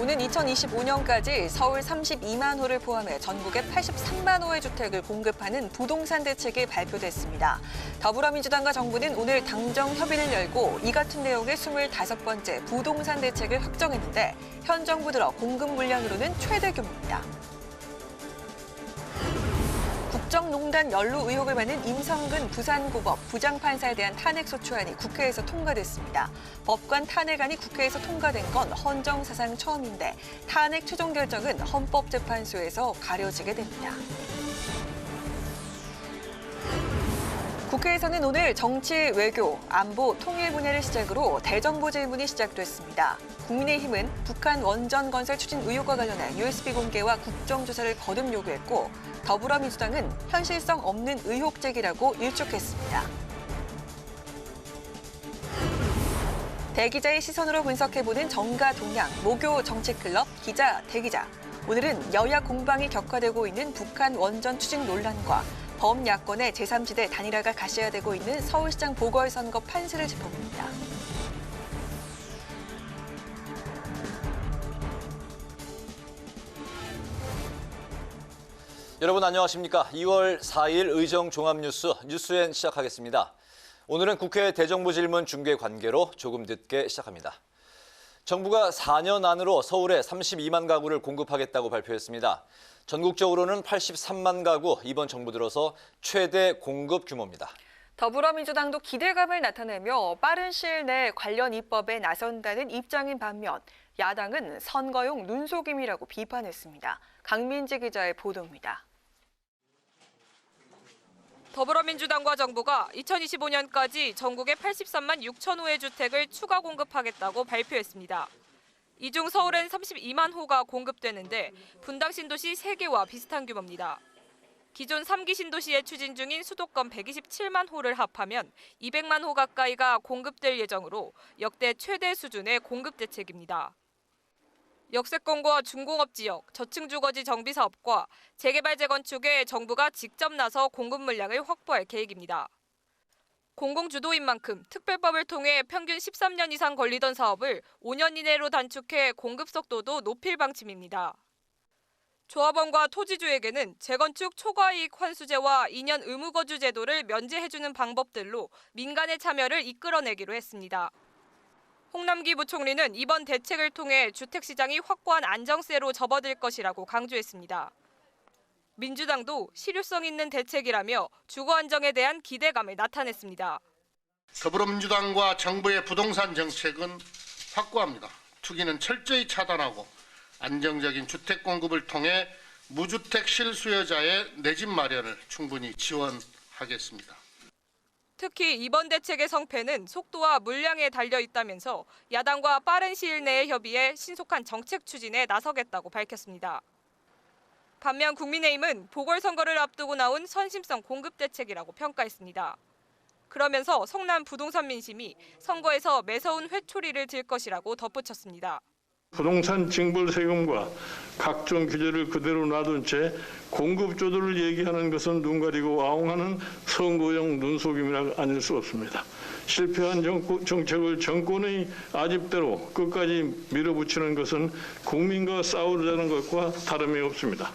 오는 2025년까지 서울 32만 호를 포함해 전국에 83만 호의 주택을 공급하는 부동산 대책이 발표됐습니다. 더불어민주당과 정부는 오늘 당정 협의를 열고 이 같은 내용의 25번째 부동산 대책을 확정했는데 현 정부 들어 공급 물량으로는 최대 규모입니다. 국정농단 연루 의혹을 받는 임성근 부산고법 부장판사에 대한 탄핵소추안이 국회에서 통과됐습니다. 법관 탄핵안이 국회에서 통과된 건 헌정사상 처음인데 탄핵 최종 결정은 헌법재판소에서 가려지게 됩니다. 국회에서는 오늘 정치, 외교, 안보, 통일 분야를 시작으로 대정부 질문이 시작됐습니다. 국민의힘은 북한 원전 건설 추진 의혹과 관련한 USB 공개와 국정조사를 거듭 요구했고 더불어민주당은 현실성 없는 의혹 제기라고 일축했습니다. 대기자의 시선으로 분석해보는 정가 동향, 모교 정치클럽 기자 대기자. 오늘은 여야 공방이 격화되고 있는 북한 원전 추진 논란과 범야권의 제3지대 단일화가 가시화되고 있는 서울시장 보궐선거 판세를 짚어봅니다. 여러분 안녕하십니까? 2월 4일 의정 종합뉴스 뉴스엔 시작하겠습니다. 오늘은 국회 대정부 질문 중계 관계로 조금 늦게 시작합니다. 정부가 4년 안으로 서울에 32만 가구를 공급하겠다고 발표했습니다. 전국적으로는 83만 가구, 이번 정부 들어서 최대 공급 규모입니다. 더불어민주당도 기대감을 나타내며 빠른 시일 내 관련 입법에 나선다는 입장인 반면 야당은 선거용 눈속임이라고 비판했습니다. 강민지 기자의 보도입니다. 더불어민주당과 정부가 2025년까지 전국에 83만 6천 호의 주택을 추가 공급하겠다고 발표했습니다. 이 중 서울엔 32만 호가 공급되는데 분당 신도시 3개와 비슷한 규모입니다. 기존 3기 신도시에 추진 중인 수도권 127만 호를 합하면 200만 호 가까이가 공급될 예정으로 역대 최대 수준의 공급 대책입니다. 역세권과 중공업 지역, 저층주거지 정비사업과 재개발 재건축에 정부가 직접 나서 공급 물량을 확보할 계획입니다. 공공주도인 만큼 특별법을 통해 평균 13년 이상 걸리던 사업을 5년 이내로 단축해 공급 속도도 높일 방침입니다. 조합원과 토지주에게는 재건축 초과이익 환수제와 2년 의무거주 제도를 면제해주는 방법들로 민간의 참여를 이끌어내기로 했습니다. 홍남기 부총리는 이번 대책을 통해 주택시장이 확고한 안정세로 접어들 것이라고 강조했습니다. 민주당도 실효성 있는 대책이라며 주거 안정에 대한 기대감을 나타냈습니다. 더불어민주당과 정부의 부동산 정책은 확고합니다. 투기는 철저히 차단하고 안정적인 주택 공급을 통해 무주택 실수요자의 내 집 마련을 충분히 지원하겠습니다. 특히 이번 대책의 성패는 속도와 물량에 달려 있다면서 야당과 빠른 시일 내에 협의해 신속한 정책 추진에 나서겠다고 밝혔습니다. 반면 국민의힘은 보궐선거를 앞두고 나온 선심성 공급 대책이라고 평가했습니다. 그러면서 성남 부동산 민심이 선거에서 매서운 회초리를 들 것이라고 덧붙였습니다. 부동산 징벌 세금과 각종 규제를 그대로 놔둔 채 공급 조절을 얘기하는 것은 눈 가리고 아웅하는 선거용 눈속임이라 아닐 수 없습니다. 실패한 정책을 정권의 아집대로 끝까지 밀어붙이는 것은 국민과 싸우자는 것과 다름이 없습니다.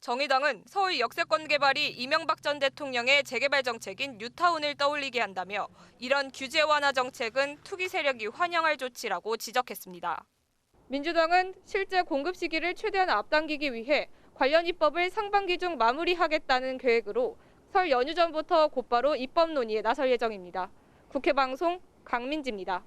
정의당은 서울 역세권 개발이 이명박 전 대통령의 재개발 정책인 뉴타운을 떠올리게 한다며 이런 규제 완화 정책은 투기 세력이 환영할 조치라고 지적했습니다. 민주당은 실제 공급 시기를 최대한 앞당기기 위해 관련 입법을 상반기 중 마무리하겠다는 계획으로 설 연휴 전부터 곧바로 입법 논의에 나설 예정입니다. 국회 방송 강민지입니다.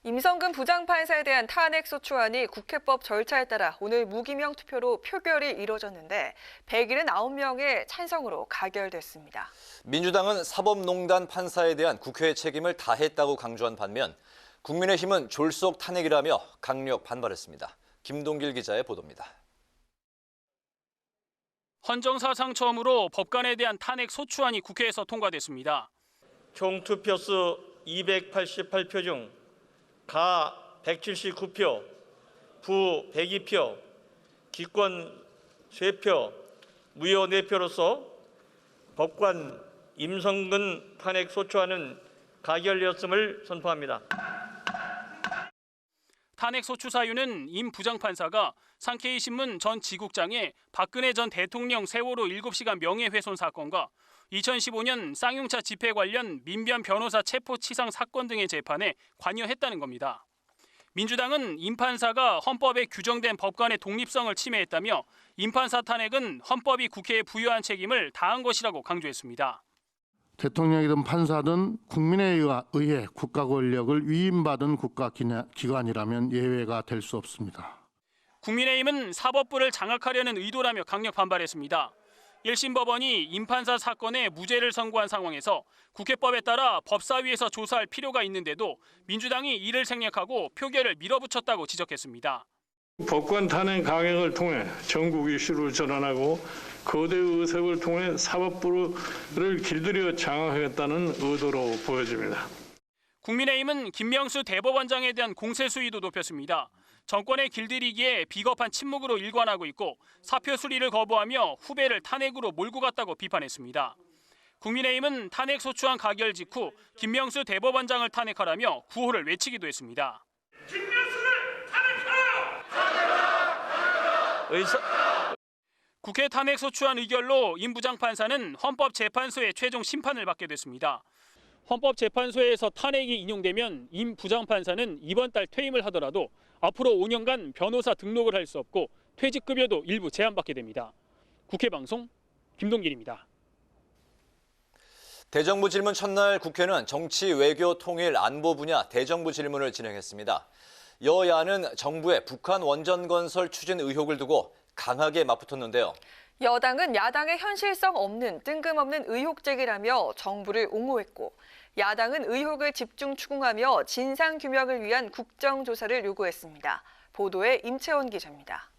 임성근 부장판사에 대한 탄핵소추안이 국회법 절차에 따라 오늘 무기명 투표로 표결이 이뤄졌는데 179명의 찬성으로 가결됐습니다. 민주당은 사법농단 판사에 대한 국회의 책임을 다했다고 강조한 반면 국민의힘은 졸속 탄핵이라며 강력 반발했습니다. 김동길 기자의 보도입니다. 헌정사상 처음으로 법관에 대한 탄핵 소추안이 국회에서 통과됐습니다. 총 투표수 288표 중 가 179표, 부 102표, 기권 3표, 무효 4표로서 법관 임성근 탄핵 소추안은 가결되었음을 선포합니다. 탄핵 소추 사유는 임 부장판사가 상케이신문 전 지국장의 박근혜 전 대통령 세월호 7시간 명예훼손 사건과 2015년 쌍용차 집회 관련 민변 변호사 체포치상 사건 등의 재판에 관여했다는 겁니다. 민주당은 임 판사가 헌법에 규정된 법관의 독립성을 침해했다며 임 판사 탄핵은 헌법이 국회에 부여한 책임을 다한 것이라고 강조했습니다. 대통령이든 판사든 국민에 의해 국가 권력을 위임받은 국가기관이라면 예외가 될 수 없습니다. 국민의힘은 사법부를 장악하려는 의도라며 강력 반발했습니다. 1심 법원이 임 판사 사건에 무죄를 선고한 상황에서 국회법에 따라 법사위에서 조사할 필요가 있는데도 민주당이 이를 생략하고 표결을 밀어붙였다고 지적했습니다. 법관 탄핵 강행을 통해 전국 이슈로 전환하고 거대 의석을 통해 사법부를 길들여 장악하겠다는 의도로 보여집니다. 국민의힘은 김명수 대법원장에 대한 공세 수위도 높였습니다. 정권의 길들이기에 비겁한 침묵으로 일관하고 있고 사표 수리를 거부하며 후배를 탄핵으로 몰고 갔다고 비판했습니다. 국민의힘은 탄핵 소추안 가결 직후 김명수 대법원장을 탄핵하라며 구호를 외치기도 했습니다. 김명수를 탄핵하라! 국회 탄핵 소추안 의결로 임 부장판사는 헌법재판소의 최종 심판을 받게 됐습니다. 헌법재판소에서 탄핵이 인용되면 임 부장판사는 이번 달 퇴임을 하더라도 앞으로 5년간 변호사 등록을 할 수 없고 퇴직급여도 일부 제한받게 됩니다. 국회방송 김동길입니다. 대정부 질문 첫날 국회는 정치, 외교, 통일, 안보 분야 대정부 질문을 진행했습니다. 여야는 정부의 북한 원전 건설 추진 의혹을 두고 강하게 맞붙었는데요. 여당은 야당의 현실성 없는 뜬금없는 의혹 제기라며 정부를 옹호했고 야당은 의혹을 집중 추궁하며 진상규명을 위한 국정조사를 요구했습니다. 보도에 임채원 기자입니다.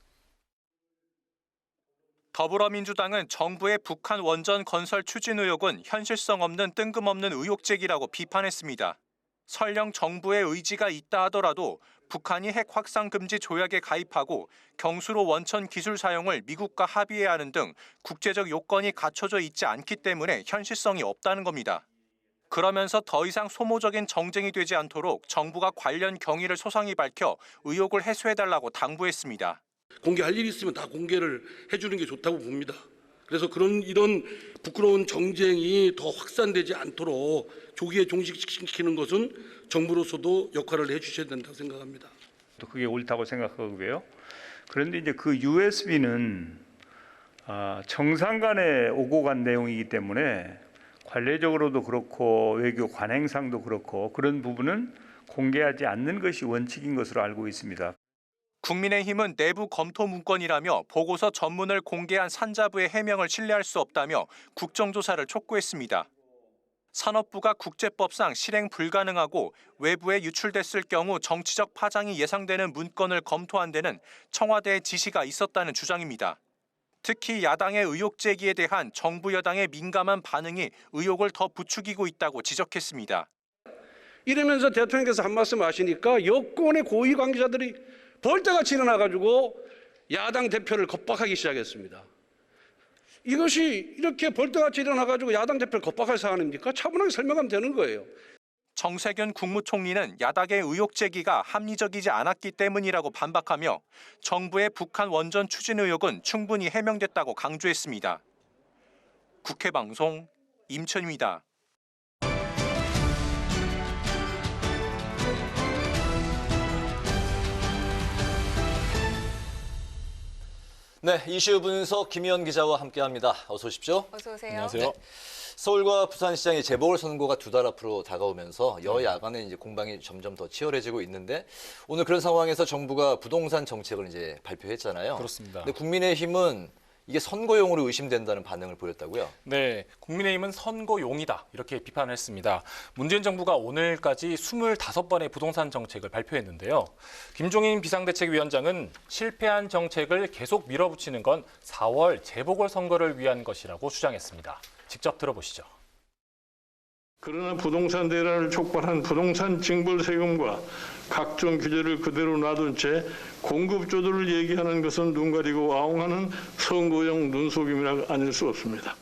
더불어민주당은 정부의 북한 원전 건설 추진 의혹은 현실성 없는 뜬금없는 의혹 제기라고 비판했습니다. 설령 정부의 의지가 있다 하더라도 북한이 핵 확산 금지 조약에 가입하고 경수로 원천 기술 사용을 미국과 합의해야 하는 등 국제적 요건이 갖춰져 있지 않기 때문에 현실성이 없다는 겁니다. 그러면서 더 이상 소모적인 정쟁이 되지 않도록 정부가 관련 경위를 소상히 밝혀 의혹을 해소해달라고 당부했습니다. 공개할 일이 있으면 다 공개를 해주는 게 좋다고 봅니다. 그래서 이런 부끄러운 정쟁이 더 확산되지 않도록 조기에 종식시키는 것은 정부로서도 역할을 해주셔야 된다고 생각합니다. 또 그게 옳다고 생각하고요. 그런데 이제 그 USB는 정상 간에 오고 간 내용이기 때문에 관례적으로도 그렇고 외교 관행상도 그렇고 그런 부분은 공개하지 않는 것이 원칙인 것으로 알고 있습니다. 국민의힘은 내부 검토 문건이라며 보고서 전문을 공개한 산자부의 해명을 신뢰할 수 없다며 국정조사를 촉구했습니다. 산업부가 국제법상 실행 불가능하고 외부에 유출됐을 경우 정치적 파장이 예상되는 문건을 검토한 데는 청와대의 지시가 있었다는 주장입니다. 특히 야당의 의혹 제기에 대한 정부 여당의 민감한 반응이 의혹을 더 부추기고 있다고 지적했습니다. 이러면서 대통령께서 한 말씀 하시니까 여권의 고위 관계자들이 벌떼같이 일어나가지고 야당 대표를 겁박하기 시작했습니다. 이것이 이렇게 벌떼같이 일어나가지고 야당 대표를 겁박할 사안입니까? 차분하게 설명하면 되는 거예요. 정세균 국무총리는 야당의 의혹 제기가 합리적이지 않았기 때문이라고 반박하며 정부의 북한 원전 추진 의혹은 충분히 해명됐다고 강조했습니다. 국회방송 임천입니다. 네, 이슈 분석 김희연 기자와 함께합니다. 어서 오십시오. 어서 오세요. 안녕하세요. 네. 서울과 부산시장의 재보궐선거가 2달 앞으로 다가오면서 여야 간의 이제 공방이 점점 더 치열해지고 있는데 오늘 그런 상황에서 정부가 부동산 정책을 이제 발표했잖아요. 그렇습니다. 근데 국민의힘은 이게 선거용으로 의심된다는 반응을 보였다고요? 네, 국민의힘은 선거용이다 이렇게 비판을 했습니다. 문재인 정부가 오늘까지 25번의 부동산 정책을 발표했는데요. 김종인 비상대책위원장은 실패한 정책을 계속 밀어붙이는 건 4월 재보궐선거를 위한 것이라고 주장했습니다. 직접 들어보시죠. 그러나 부동산 대란을 촉발한 부동산 징벌 세금과 각종 규제를 그대로 놔둔 채 공급 조절을 얘기하는 것은 눈 가리고 아웅하는 선거용 눈속임이라 아닐 수 없습니다.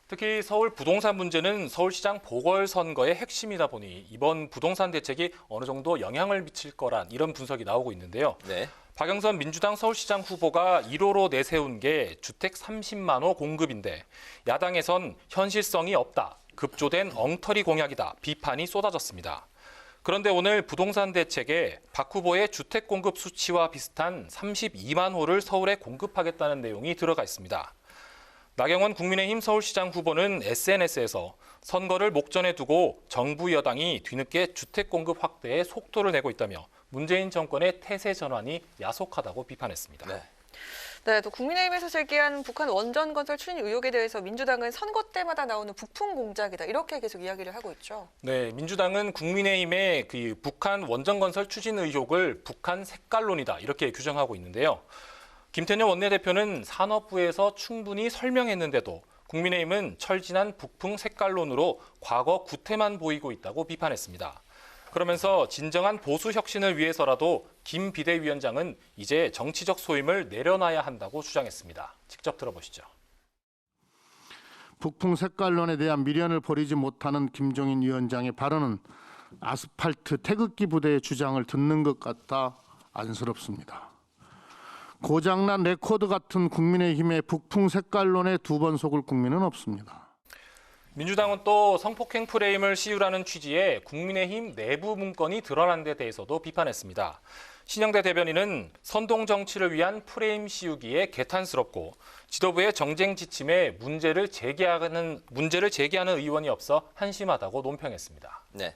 특히 서울 부동산 문제는 서울시장 보궐선거의 핵심이다 보니 이번 부동산 대책이 어느 정도 영향을 미칠 거란 이런 분석이 나오고 있는데요. 네. 박영선 민주당 서울시장 후보가 1호로 내세운 게 주택 30만 호 공급인데 야당에선 현실성이 없다, 급조된 엉터리 공약이다 비판이 쏟아졌습니다. 그런데 오늘 부동산 대책에 박 후보의 주택 공급 수치와 비슷한 32만 호를 서울에 공급하겠다는 내용이 들어가 있습니다. 나경원 국민의힘 서울시장 후보는 SNS에서 선거를 목전에 두고 정부 여당이 뒤늦게 주택 공급 확대에 속도를 내고 있다며 문재인 정권의 태세 전환이 야속하다고 비판했습니다. 네, 또 국민의힘에서 제기한 북한 원전 건설 추진 의혹에 대해서 민주당은 선거 때마다 나오는 부품 공작이다 이렇게 계속 이야기를 하고 있죠. 네, 민주당은 국민의힘의 그 북한 원전 건설 추진 의혹을 북한 색깔론이다 이렇게 규정하고 있는데요. 김태년 원내대표는 산업부에서 충분히 설명했는데도 국민의힘은 철진한 북풍 색깔론으로 과거 구태만 보이고 있다고 비판했습니다. 그러면서 진정한 보수 혁신을 위해서라도 김 비대위원장은 이제 정치적 소임을 내려놔야 한다고 주장했습니다. 직접 들어보시죠. 북풍 색깔론에 대한 미련을 버리지 못하는 김종인 위원장의 발언은 아스팔트 태극기 부대의 주장을 듣는 것 같아 안쓰럽습니다. 고장난 레코드 같은 국민의힘의 북풍 색깔론에 두 번 속을 국민은 없습니다. 민주당은 또 성폭행 프레임을 씌우라는 취지의 국민의힘 내부 문건이 드러난 데 대해서도 비판했습니다. 신영대 대변인은 선동 정치를 위한 프레임 씌우기에 개탄스럽고 지도부의 정쟁 지침에 문제를 제기하는 의원이 없어 한심하다고 논평했습니다. 네.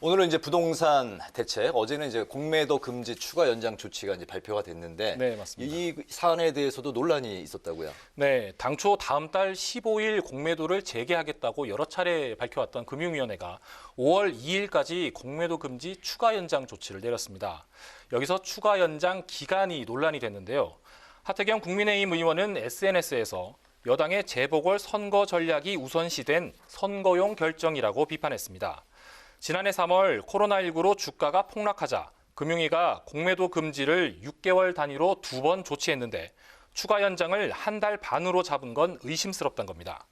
오늘은 이제 부동산 대책, 어제는 이제 공매도 금지 추가 연장 조치가 이제 발표가 됐는데, 네, 맞습니다. 이 사안에 대해서도 논란이 있었다고요? 네, 당초 다음 달 15일 공매도를 재개하겠다고 여러 차례 밝혀왔던 금융위원회가 5월 2일까지 공매도 금지 추가 연장 조치를 내렸습니다. 여기서 추가 연장 기간이 논란이 됐는데요. 하태경 국민의힘 의원은 SNS에서 여당의 재보궐 선거 전략이 우선시된 선거용 결정이라고 비판했습니다. 지난해 3월 코로나19로 주가가 폭락하자 금융위가 공매도 금지를 6개월 단위로 2번 조치했는데 추가 연장을 한 달 반으로 잡은 건 의심스럽다는 겁니다.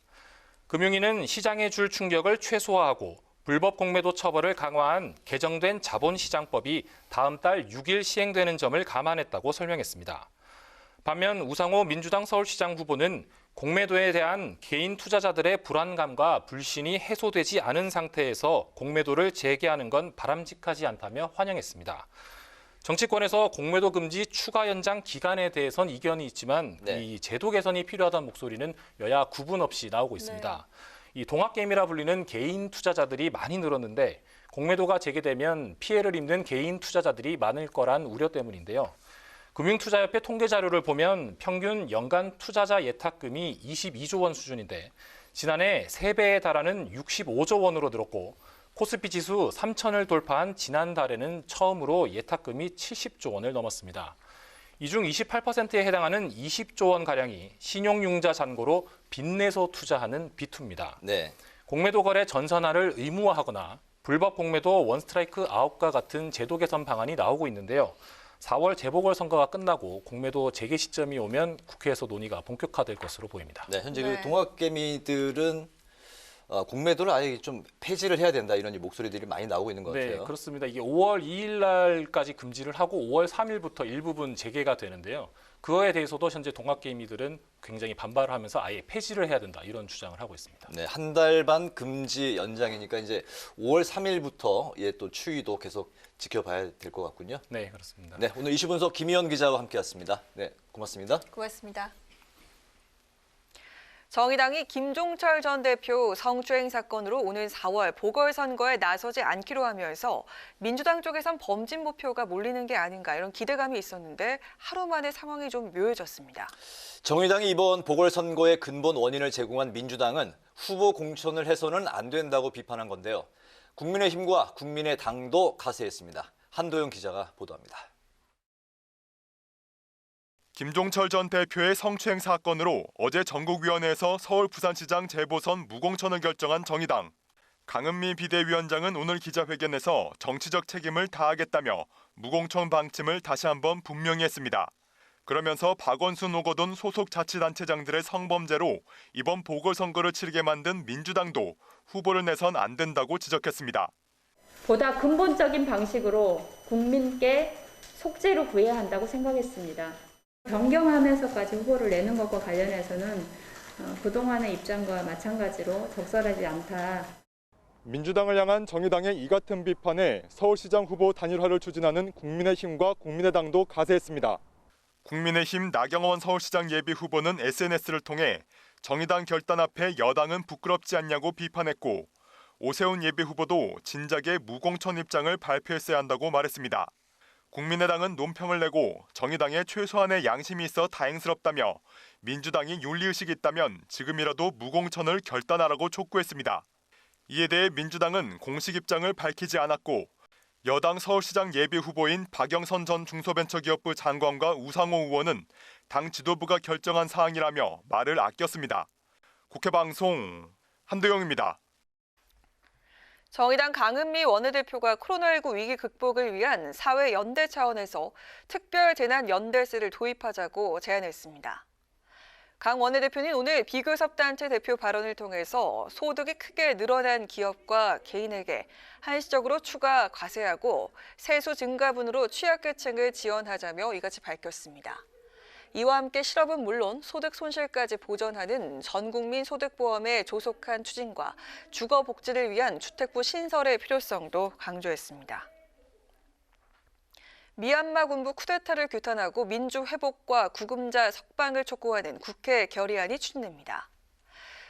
금융위는 시장에 줄 충격을 최소화하고 불법 공매도 처벌을 강화한 개정된 자본시장법이 다음 달 6일 시행되는 점을 감안했다고 설명했습니다. 반면 우상호 민주당 서울시장 후보는 공매도에 대한 개인 투자자들의 불안감과 불신이 해소되지 않은 상태에서 공매도를 재개하는 건 바람직하지 않다며 환영했습니다. 정치권에서 공매도 금지 추가 연장 기간에 대해선 이견이 있지만 이 제도 개선이 필요하다는 목소리는 여야 구분 없이 나오고 있습니다. 이 동학개미라 불리는 개인 투자자들이 많이 늘었는데 공매도가 재개되면 피해를 입는 개인 투자자들이 많을 거란 우려 때문인데요. 금융투자협회 통계 자료를 보면 평균 연간 투자자 예탁금이 22조 원 수준인데 지난해 3배에 달하는 65조 원으로 늘었고 코스피 지수 3,000을 돌파한 지난달에는 처음으로 예탁금이 70조 원을 넘었습니다. 이 중 28%에 해당하는 20조 원가량이 신용융자 잔고로 빚내서 투자하는 비투입니다. 네. 공매도 거래 전산화를 의무화하거나 불법 공매도 원스트라이크 아웃과 같은 제도 개선 방안이 나오고 있는데요. 4월 재보궐선거가 끝나고 공매도 재개 시점이 오면 국회에서 논의가 본격화될 것으로 보입니다. 네, 현재 그 동학개미들은 공매도를 아예 좀 폐지를 해야 된다 이런 목소리들이 많이 나오고 있는 것 같아요. 네, 그렇습니다. 이게 5월 2일 날까지 금지를 하고 5월 3일부터 일부분 재개가 되는데요. 그거에 대해서도 현재 동학개미들은 굉장히 반발을 하면서 아예 폐지를 해야 된다 이런 주장을 하고 있습니다. 네, 한 달 반 금지 연장이니까 이제 5월 3일부터 또 추이도 계속 지켜봐야 될 것 같군요. 네, 그렇습니다. 네, 오늘 이슈 분석 김희연 기자와 함께했습니다. 네, 고맙습니다. 고맙습니다. 정의당이 김종철 전 대표 성추행 사건으로 오는 4월 보궐선거에 나서지 않기로 하면서 민주당 쪽에선 범진 목표가 몰리는 게 아닌가 이런 기대감이 있었는데 하루 만에 상황이 좀 묘해졌습니다. 정의당이 이번 보궐선거의 근본 원인을 제공한 민주당은 후보 공천을 해서는 안 된다고 비판한 건데요. 국민의힘과 국민의당도 가세했습니다. 한도영 기자가 보도합니다. 김종철 전 대표의 성추행 사건으로 어제 전국위원회에서 서울 부산시장 재보선 무공천을 결정한 정의당. 강은미 비대위원장은 오늘 기자회견에서 정치적 책임을 다하겠다며 무공천 방침을 다시 한번 분명히 했습니다. 그러면서 박원순 오거돈 소속 자치단체장들의 성범죄로 이번 보궐선거를 치르게 만든 민주당도 후보를 내선 안 된다고 지적했습니다. 보다 근본적인 방식으로 국민께 속죄를 구해야 한다고 생각했습니다. 변경하면서까지 후보를 내는 것과 관련해서는 그동안의 입장과 마찬가지로 적절하지 않다. 민주당을 향한 정의당의 이 같은 비판에 서울시장 후보 단일화를 추진하는 국민의힘과 국민의당도 가세했습니다. 국민의힘 나경원 서울시장 예비 후보는 SNS를 통해 정의당 결단 앞에 여당은 부끄럽지 않냐고 비판했고, 오세훈 예비 후보도 진작에 무공천 입장을 발표했어야 한다고 말했습니다. 국민의당은 논평을 내고 정의당에 최소한의 양심이 있어 다행스럽다며 민주당이 윤리의식이 있다면 지금이라도 무공천을 결단하라고 촉구했습니다. 이에 대해 민주당은 공식 입장을 밝히지 않았고, 여당 서울시장 예비 후보인 박영선 전 중소벤처기업부 장관과 우상호 의원은 당 지도부가 결정한 사항이라며 말을 아꼈습니다. 국회방송 한도영입니다. 정의당 강은미 원내대표가 코로나19 위기 극복을 위한 사회 연대 차원에서 특별 재난 연대세를 도입하자고 제안했습니다. 강 원내대표는 오늘 비교섭단체 대표 발언을 통해서 소득이 크게 늘어난 기업과 개인에게 한시적으로 추가 과세하고 세수 증가분으로 취약계층을 지원하자며 이같이 밝혔습니다. 이와 함께 실업은 물론 소득 손실까지 보전하는 전국민 소득보험의 조속한 추진과 주거 복지를 위한 주택부 신설의 필요성도 강조했습니다. 미얀마 군부 쿠데타를 규탄하고 민주 회복과 구금자 석방을 촉구하는 국회 결의안이 추진됩니다.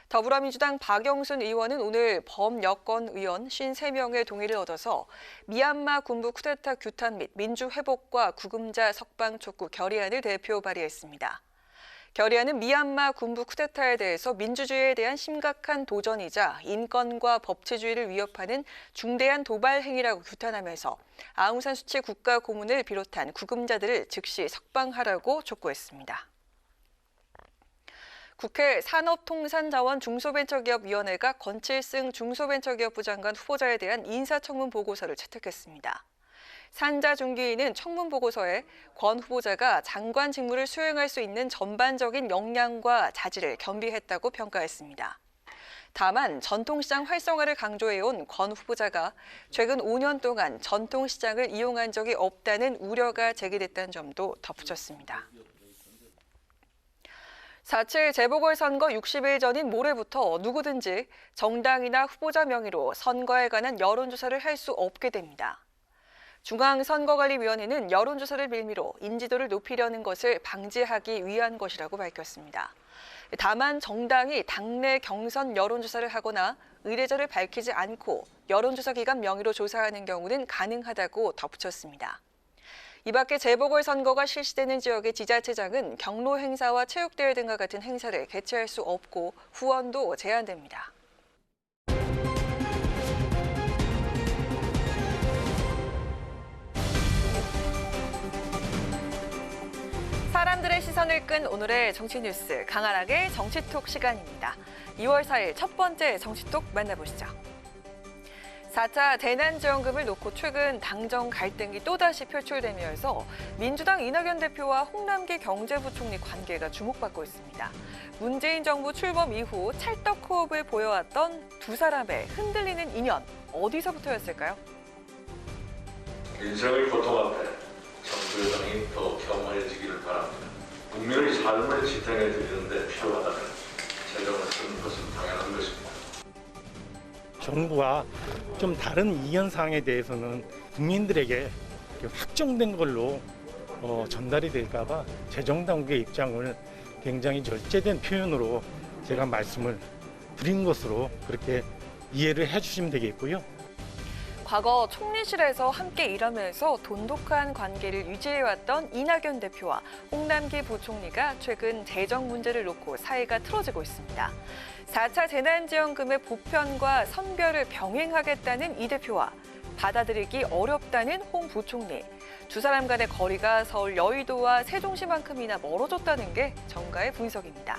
더불어민주당 박영순 의원은 오늘 범여권 의원 53명의 동의를 얻어서 미얀마 군부 쿠데타 규탄 및 민주 회복과 구금자 석방 촉구 결의안을 대표 발의했습니다. 결의안은 미얀마 군부 쿠데타에 대해서 민주주의에 대한 심각한 도전이자 인권과 법치주의를 위협하는 중대한 도발 행위라고 규탄하면서 아웅산 수치 국가 고문을 비롯한 구금자들을 즉시 석방하라고 촉구했습니다. 국회 산업통상자원 중소벤처기업위원회가 권칠승 중소벤처기업부 장관 후보자에 대한 인사청문 보고서를 채택했습니다. 산자중기위는 청문 보고서에 권 후보자가 장관 직무를 수행할 수 있는 전반적인 역량과 자질을 겸비했다고 평가했습니다. 다만 전통시장 활성화를 강조해온 권 후보자가 최근 5년 동안 전통시장을 이용한 적이 없다는 우려가 제기됐다는 점도 덧붙였습니다. 4.7 재보궐선거 60일 전인 모레부터 누구든지 정당이나 후보자 명의로 선거에 관한 여론조사를 할 수 없게 됩니다. 중앙선거관리위원회는 여론조사를 빌미로 인지도를 높이려는 것을 방지하기 위한 것이라고 밝혔습니다. 다만 정당이 당내 경선 여론조사를 하거나 의뢰자를 밝히지 않고 여론조사 기관 명의로 조사하는 경우는 가능하다고 덧붙였습니다. 이 밖에 재보궐선거가 실시되는 지역의 지자체장은 경로 행사와 체육대회 등과 같은 행사를 개최할 수 없고 후원도 제한됩니다. 사람들의 시선을 끈 오늘의 정치 뉴스, 강하락의 정치톡 시간입니다. 2월 4일 첫 번째 정치톡 만나보시죠. 4차 대난지원금을 놓고 최근 당정 갈등이 또다시 표출되면서 민주당 이낙연 대표와 홍남기 경제부총리 관계가 주목받고 있습니다. 문재인 정부 출범 이후 찰떡 호흡을 보여왔던 두 사람의 흔들리는 인연, 어디서부터였을까요? 인생의 고통 앞에 정부 여당이 더 겸허해지기를 바랍니다. 국민의 삶을 지탱해 드리는데 필요하다면 재정을 쓰는 것은 당연한 것입니다. 정부와 좀 다른 이견사항에 대해서는 국민들에게 확정된 걸로 전달이 될까 봐 재정당국의 입장을 굉장히 절제된 표현으로 제가 말씀을 드린 것으로 그렇게 이해를 해주시면 되겠고요. 과거 총리실에서 함께 일하면서 돈독한 관계를 유지해왔던 이낙연 대표와 홍남기 부총리가 최근 재정 문제를 놓고 사이가 틀어지고 있습니다. 4차 재난지원금의 보편과 선별을 병행하겠다는 이 대표와 받아들이기 어렵다는 홍 부총리. 두 사람 간의 거리가 서울 여의도와 세종시만큼이나 멀어졌다는 게 정가의 분석입니다.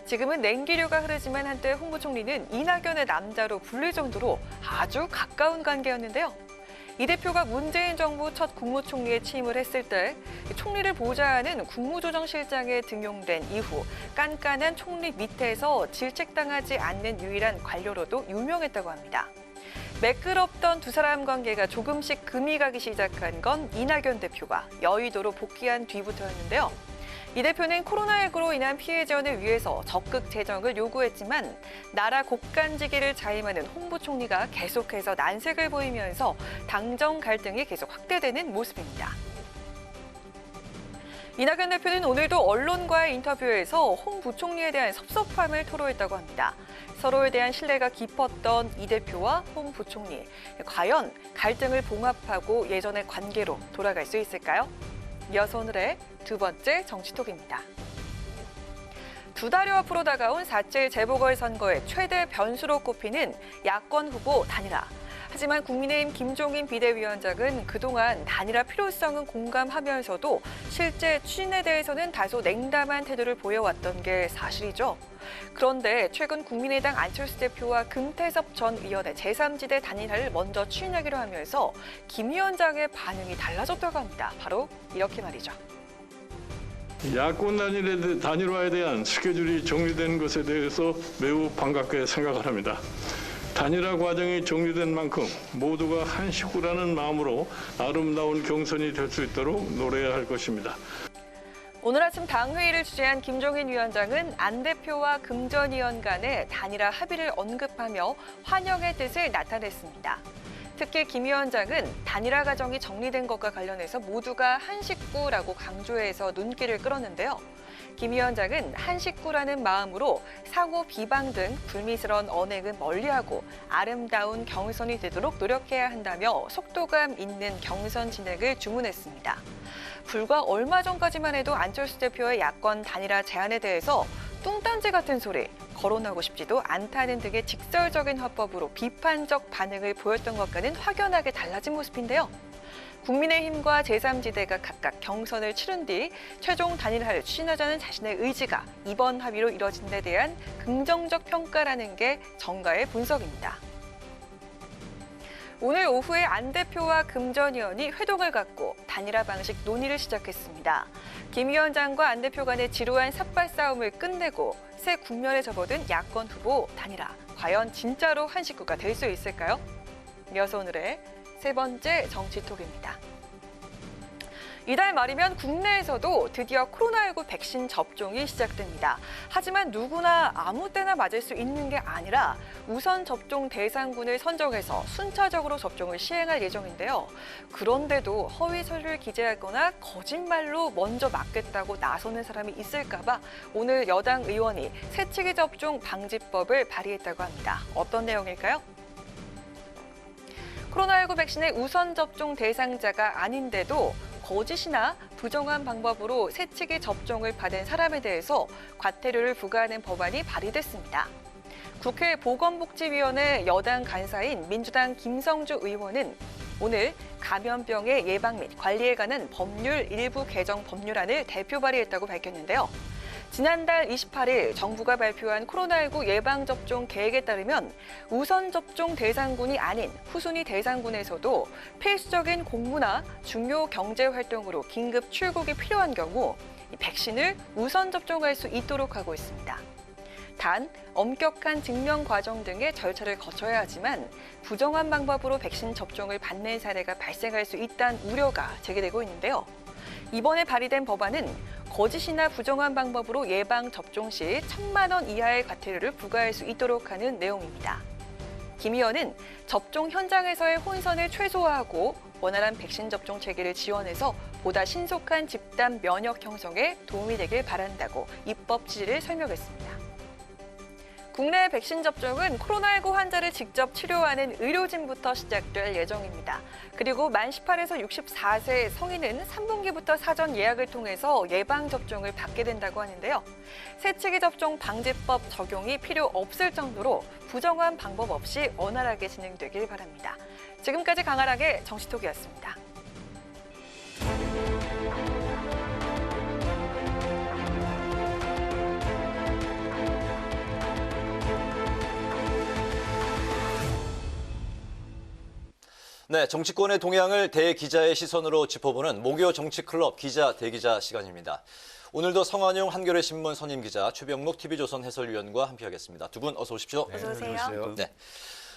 지금은 냉기류가 흐르지만 한때 홍 부총리는 이낙연의 남자로 불릴 정도로 아주 가까운 관계였는데요. 이 대표가 문재인 정부 첫 국무총리에 취임을 했을 때 총리를 보좌하는 국무조정실장에 등용된 이후 깐깐한 총리 밑에서 질책당하지 않는 유일한 관료로도 유명했다고 합니다. 매끄럽던 두 사람 관계가 조금씩 금이 가기 시작한 건 이낙연 대표가 여의도로 복귀한 뒤부터였는데요. 이 대표는 코로나19로 인한 피해 지원을 위해서 적극 재정을 요구했지만 나라 곳간지기를 자임하는 홍 부총리가 계속해서 난색을 보이면서 당정 갈등이 계속 확대되는 모습입니다. 이낙연 대표는 오늘도 언론과의 인터뷰에서 홍 부총리에 대한 섭섭함을 토로했다고 합니다. 서로에 대한 신뢰가 깊었던 이 대표와 홍 부총리, 과연 갈등을 봉합하고 예전의 관계로 돌아갈 수 있을까요? 이어서 오늘의 두 번째 정치톡입니다. 두 달여 앞으로 다가온 4.7 재보궐선거의 최대 변수로 꼽히는 야권 후보 단일화. 하지만 국민의힘 김종인 비대위원장은 그동안 단일화 필요성은 공감하면서도 실제 추진에 대해서는 다소 냉담한 태도를 보여왔던 게 사실이죠. 그런데 최근 국민의당 안철수 대표와 금태섭 전 의원의 제3지대 단일화를 먼저 추진하기로 하면서 김 위원장의 반응이 달라졌다고 합니다. 바로 이렇게 말이죠. 야권 단일화에 대한 스케줄이 정리된 것에 대해서 매우 반갑게 생각을 합니다. 단일화 과정이 종료된 만큼 모두가 한 식구라는 마음으로 아름다운 경선이 될 수 있도록 노래해야 할 것입니다. 오늘 아침 당회의를 주재한 김종인 위원장은 안 대표와 금 전 의원 간의 단일화 합의를 언급하며 환영의 뜻을 나타냈습니다. 특히 김 위원장은 단일화 과정이 정리된 것과 관련해서 모두가 한 식구라고 강조해서 눈길을 끌었는데요. 김 위원장은 한 식구라는 마음으로 상호 비방 등 불미스러운 언행은 멀리하고 아름다운 경선이 되도록 노력해야 한다며 속도감 있는 경선 진행을 주문했습니다. 불과 얼마 전까지만 해도 안철수 대표의 야권 단일화 제안에 대해서 뚱딴지 같은 소리, 거론하고 싶지도 않다는 등의 직설적인 화법으로 비판적 반응을 보였던 것과는 확연하게 달라진 모습인데요. 국민의힘과 제3지대가 각각 경선을 치른 뒤 최종 단일화를 추진하자는 자신의 의지가 이번 합의로 이뤄진 데 대한 긍정적 평가라는 게 정가의 분석입니다. 오늘 오후에 안 대표와 금 전 의원이 회동을 갖고 단일화 방식 논의를 시작했습니다. 김 위원장과 안 대표 간의 지루한 삿발 싸움을 끝내고 새 국면에 접어든 야권 후보 단일화. 과연 진짜로 한 식구가 될 수 있을까요? 이어서 오늘의 세 번째 정치톡입니다. 이달 말이면 국내에서도 드디어 코로나19 백신 접종이 시작됩니다. 하지만 누구나 아무 때나 맞을 수 있는 게 아니라 우선 접종 대상군을 선정해서 순차적으로 접종을 시행할 예정인데요. 그런데도 허위 서류를 기재하거나 거짓말로 먼저 맞겠다고 나서는 사람이 있을까 봐 오늘 여당 의원이 새치기 접종 방지법을 발의했다고 합니다. 어떤 내용일까요? 코로나19 백신의 우선 접종 대상자가 아닌데도 거짓이나 부정한 방법으로 새치기 접종을 받은 사람에 대해서 과태료를 부과하는 법안이 발의됐습니다. 국회 보건복지위원회 여당 간사인 민주당 김성주 의원은 오늘 감염병의 예방 및 관리에 관한 법률 일부 개정 법률안을 대표 발의했다고 밝혔는데요. 지난달 28일 정부가 발표한 코로나19 예방접종 계획에 따르면 우선 접종 대상군이 아닌 후순위 대상군에서도 필수적인 공무나 중요 경제활동으로 긴급 출국이 필요한 경우 백신을 우선 접종할 수 있도록 하고 있습니다. 단, 엄격한 증명 과정 등의 절차를 거쳐야 하지만 부정한 방법으로 백신 접종을 받는 사례가 발생할 수 있다는 우려가 제기되고 있는데요. 이번에 발의된 법안은 거짓이나 부정한 방법으로 예방 접종 시 1,000만 원 이하의 과태료를 부과할 수 있도록 하는 내용입니다. 김 의원은 접종 현장에서의 혼선을 최소화하고 원활한 백신 접종 체계를 지원해서 보다 신속한 집단 면역 형성에 도움이 되길 바란다고 입법 취지를 설명했습니다. 국내 백신 접종은 코로나19 환자를 직접 치료하는 의료진부터 시작될 예정입니다. 그리고 만 18에서 64세 성인은 3분기부터 사전 예약을 통해서 예방접종을 받게 된다고 하는데요. 새치기 접종 방지법 적용이 필요 없을 정도로 부정한 방법 없이 원활하게 진행되길 바랍니다. 지금까지 강아락의 정치톡이었습니다. 네, 정치권의 동향을 대기자의 시선으로 짚어보는 목요 정치클럽 기자 대기자 시간입니다. 오늘도 성완용 한겨레 신문 선임 기자, 최병록 TV조선 해설위원과 함께하겠습니다. 두 분 어서 오십시오. 네, 어서 오세요. 네.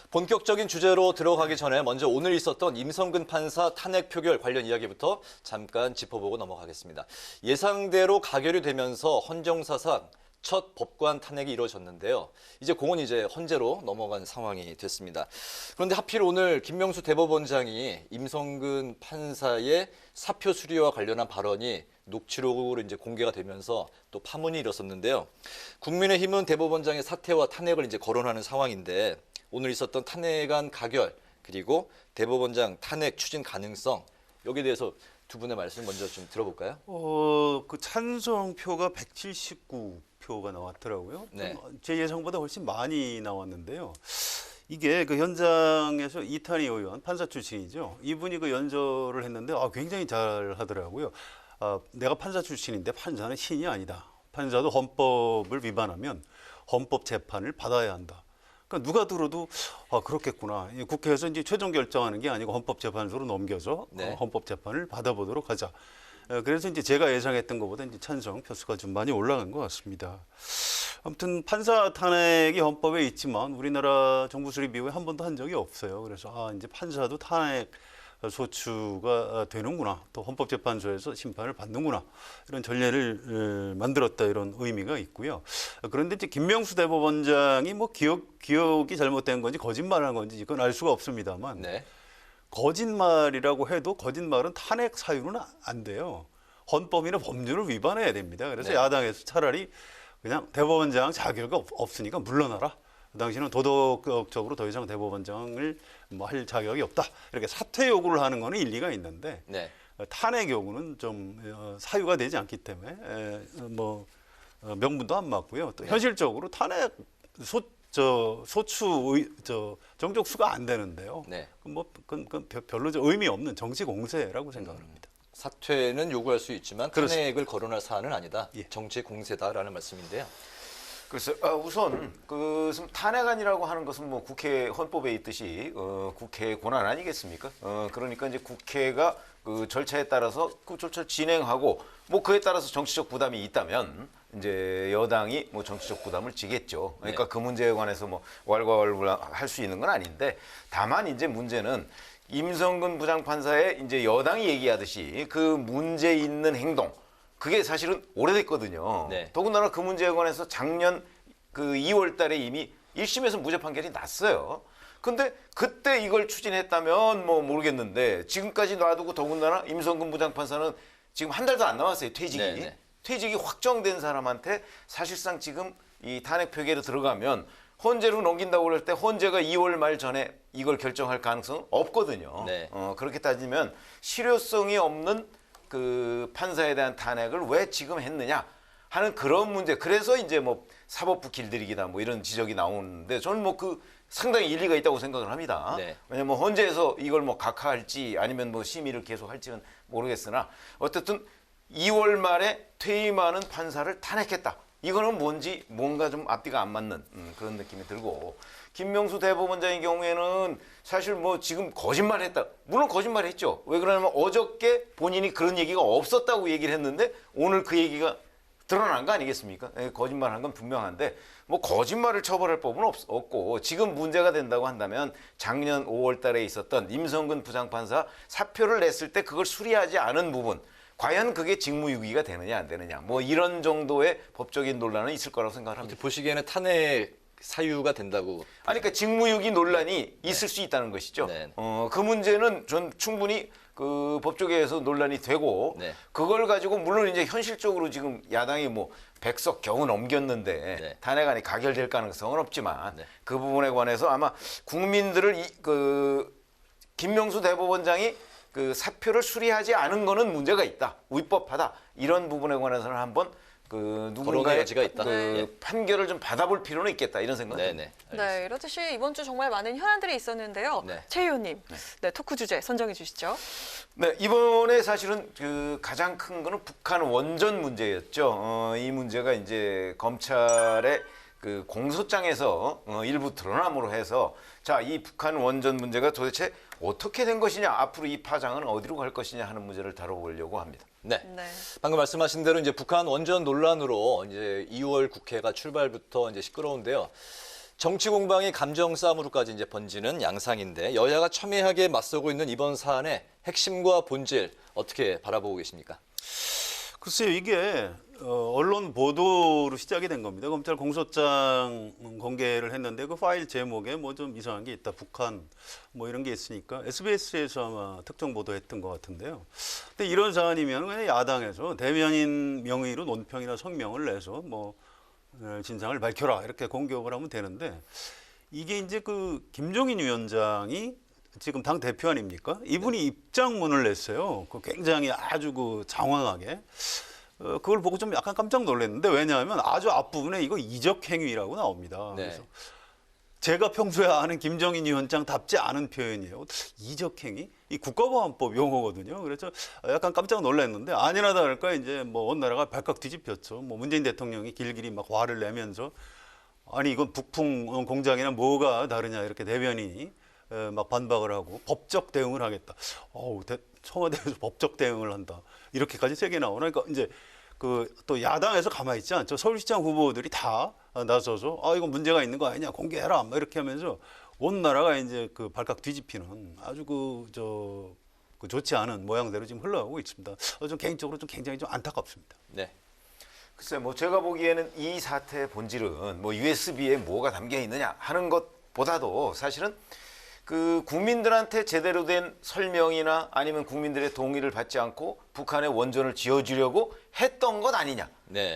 본격적인 주제로 들어가기 전에 먼저 오늘 있었던 임성근 판사 탄핵 표결 관련 이야기부터 잠깐 짚어보고 넘어가겠습니다. 예상대로 가결이 되면서 헌정사상 첫 법관 탄핵이 이루어졌는데요. 이제 공은 헌재로 넘어간 상황이 됐습니다. 그런데 하필 오늘 김명수 대법원장이 임성근 판사의 사표 수리와 관련한 발언이 녹취록으로 공개가 되면서 또 파문이 일었었는데요. 국민의힘은 대법원장의 사퇴와 탄핵을 거론하는 상황인데 오늘 있었던 탄핵안 가결 그리고 대법원장 탄핵 추진 가능성 여기에 대해서 두 분의 말씀 먼저 좀 들어볼까요? 그 찬성표가 179표가 나왔더라고요. 네. 제 예상보다 훨씬 많이 나왔는데요. 이게 그 현장에서 이탄희 의원, 판사 출신이죠. 이분이 그 연설을 했는데 굉장히 잘 하더라고요. 내가 판사 출신인데 판사는 신이 아니다. 판사도 헌법을 위반하면 헌법 재판을 받아야 한다. 그러니까 누가 들어도 그렇겠구나. 국회에서 이제 최종 결정하는 게 아니고 헌법재판소로 넘겨서 네. 헌법재판을 받아보도록 하자. 그래서 이제 제가 예상했던 것보다 이제 찬성 표수가 좀 많이 올라간 것 같습니다. 아무튼 판사 탄핵이 헌법에 있지만 우리나라 정부 수립 이후에 한 번도 한 적이 없어요. 그래서 이제 판사도 탄핵 소추가 되는구나. 또 헌법재판소에서 심판을 받는구나. 이런 전례를 만들었다 이런 의미가 있고요. 그런데 이제 김명수 대법원장이 뭐 기억이 잘못된 건지 거짓말한 건지 이건 알 수가 없습니다만 네. 거짓말이라고 해도 거짓말은 탄핵 사유는 안 돼요. 헌법이나 법률을 위반해야 됩니다. 그래서 네. 야당에서 차라리 그냥 대법원장 자격이 없으니까 물러나라. 당신은 도덕적으로 더 이상 대법원장을 할 자격이 없다. 이렇게 사퇴 요구를 하는 거는 일리가 있는데 네. 탄핵 요구는 좀 사유가 되지 않기 때문에 명분도 안 맞고요. 또 현실적으로 탄핵 소추 정족수가 안 되는데요. 네. 그건 별로 의미 없는 정치 공세라고 생각을 합니다. 사퇴는 요구할 수 있지만 그렇습니다. 탄핵을 거론할 사안은 아니다. 정치 공세다라는 말씀인데요. 그래서 우선 탄핵안이라고 하는 것은 뭐 국회 헌법에 있듯이 국회의 권한 아니겠습니까? 그러니까 이제 국회가 그 절차에 따라서 그 절차를 진행하고 뭐 그에 따라서 정치적 부담이 있다면 이제 여당이 뭐 정치적 부담을 지겠죠. 그러니까 네. 그 문제에 관해서 뭐 왈가왈부할 수 있는 건 아닌데 다만 이제 문제는 임성근 부장판사의 이제 여당이 얘기하듯이 그 문제 있는 행동 그게 사실은 오래됐거든요. 네. 더군다나 그 문제에 관해서 작년 그 2월 달에 이미 1심에서 무죄 판결이 났어요. 근데 그때 이걸 추진했다면 뭐 모르겠는데 지금까지 놔두고 더군다나 임성근 부장판사는 지금 한 달도 안 남았어요. 퇴직이. 네네. 퇴직이 확정된 사람한테 사실상 지금 이 탄핵 표결에 들어가면 헌재로 넘긴다고 그럴 때 헌재가 2월 말 전에 이걸 결정할 가능성은 없거든요. 네. 그렇게 따지면 실효성이 없는 그 판사에 대한 탄핵을 왜 지금 했느냐 하는 그런 문제. 그래서 이제 뭐 사법부 길들이기다 뭐 이런 지적이 나오는데 저는 뭐 그 상당히 일리가 있다고 생각을 합니다. 네. 왜냐면 헌재에서 이걸 뭐 각하할지 아니면 뭐 심의를 계속 할지는 모르겠으나 어쨌든 2월 말에 퇴임하는 판사를 탄핵했다. 이거는 뭔가 좀 앞뒤가 안 맞는 그런 느낌이 들고 김명수 대법원장의 경우에는 사실 뭐 지금 거짓말했다. 물론 거짓말했죠. 왜 그러냐면 어저께 본인이 그런 얘기가 없었다고 얘기를 했는데 오늘 그 얘기가 드러난 거 아니겠습니까? 거짓말한 건 분명한데 뭐 거짓말을 처벌할 법은 없고 지금 문제가 된다고 한다면 작년 5월 달에 있었던 임성근 부장판사 사표를 냈을 때 그걸 수리하지 않은 부분 과연 그게 직무유기가 되느냐 안 되느냐 뭐 이런 정도의 법적인 논란은 있을 거라고 생각을 합니다. 보시기에는 탄핵 사유가 된다고. 아니 그러니까 직무유기 논란이 있을 수 있다는 것이죠. 네. 그 문제는 전 충분히 그 법조계에서 논란이 되고 네. 그걸 가지고 물론 이제 현실적으로 지금 야당이 뭐 100석 겨우 넘겼는데 네. 탄핵안이 가결될 가능성은 없지만 네. 그 부분에 관해서 아마 국민들을 김명수 대법원장이 그 사표를 수리하지 않은 거는 문제가 있다. 위법하다. 이런 부분에 관해서는 한번 누군가의 여지가 있다. 예. 판결을 좀 받아볼 필요는 있겠다. 이런 생각이 네네. 듭니다. 네, 이렇듯이 이번 주 정말 많은 현안들이 있었는데요. 네. 최 의원님, 네, 토크 주제 선정해 주시죠. 네, 이번에 사실은 그 가장 큰 거는 북한 원전 문제였죠. 이 문제가 이제 검찰의 그 공소장에서 일부 드러남으로 해서 자, 이 북한 원전 문제가 도대체 어떻게 된 것이냐, 앞으로 이 파장은 어디로 갈 것이냐 하는 문제를 다뤄보려고 합니다. 네. 방금 말씀하신 대로 이제 북한 원전 논란으로 이제 2월 국회가 출발부터 이제 시끄러운데요. 정치 공방이 감정 싸움으로까지 이제 번지는 양상인데 여야가 첨예하게 맞서고 있는 이번 사안의 핵심과 본질 어떻게 바라보고 계십니까? 글쎄요, 이게 언론 보도로 시작이 된 겁니다. 검찰 공소장 공개를 했는데 그 파일 제목에 뭐 좀 이상한 게 있다, 북한 뭐 이런 게 있으니까 SBS에서 아마 특정 보도했던 것 같은데요. 근데 이런 사안이면 그냥 야당에서 대변인 명의로 논평이나 성명을 내서 뭐 진상을 밝혀라 이렇게 공격을 하면 되는데, 이게 이제 그 김종인 위원장이 지금 당 대표 아닙니까? 이분이 입장문을 냈어요. 그 굉장히 아주 그 장황하게. 그걸 보고 좀 약간 깜짝 놀랐는데, 왜냐하면 아주 앞부분에 이거 이적 행위라고 나옵니다. 네. 그래서 제가 평소에 아는 김종인 위원장답지 않은 표현이에요. 이적 행위? 이 국가보안법 용어거든요. 그래서 약간 깜짝 놀랐는데, 아니나 다를까 이제 뭐 온 나라가 발칵 뒤집혔죠. 뭐 문재인 대통령이 길길이 막 화를 내면서 아니 이건 북풍 공장이나 뭐가 다르냐 이렇게 대변인이 막 반박을 하고 법적 대응을 하겠다. 청와대에서 법적 대응을 한다. 이렇게까지 세게 나오나. 그러니까 이제 그 또 야당에서 가만히 있지 않죠. 서울시장 후보들이 다 나서서 이건 문제가 있는 거 아니냐, 공개해라, 막 이렇게 하면서 온 나라가 이제 그 발칵 뒤집히는 아주 그 좋지 않은 모양대로 지금 흘러가고 있습니다. 좀 개인적으로 좀 굉장히 좀 안타깝습니다. 네. 글쎄, 뭐 제가 보기에는 이 사태의 본질은 뭐 USB에 뭐가 담겨 있느냐 하는 것보다도 사실은 그 국민들한테 제대로 된 설명이나 아니면 국민들의 동의를 받지 않고 북한의 원전을 지어주려고 했던 것 아니냐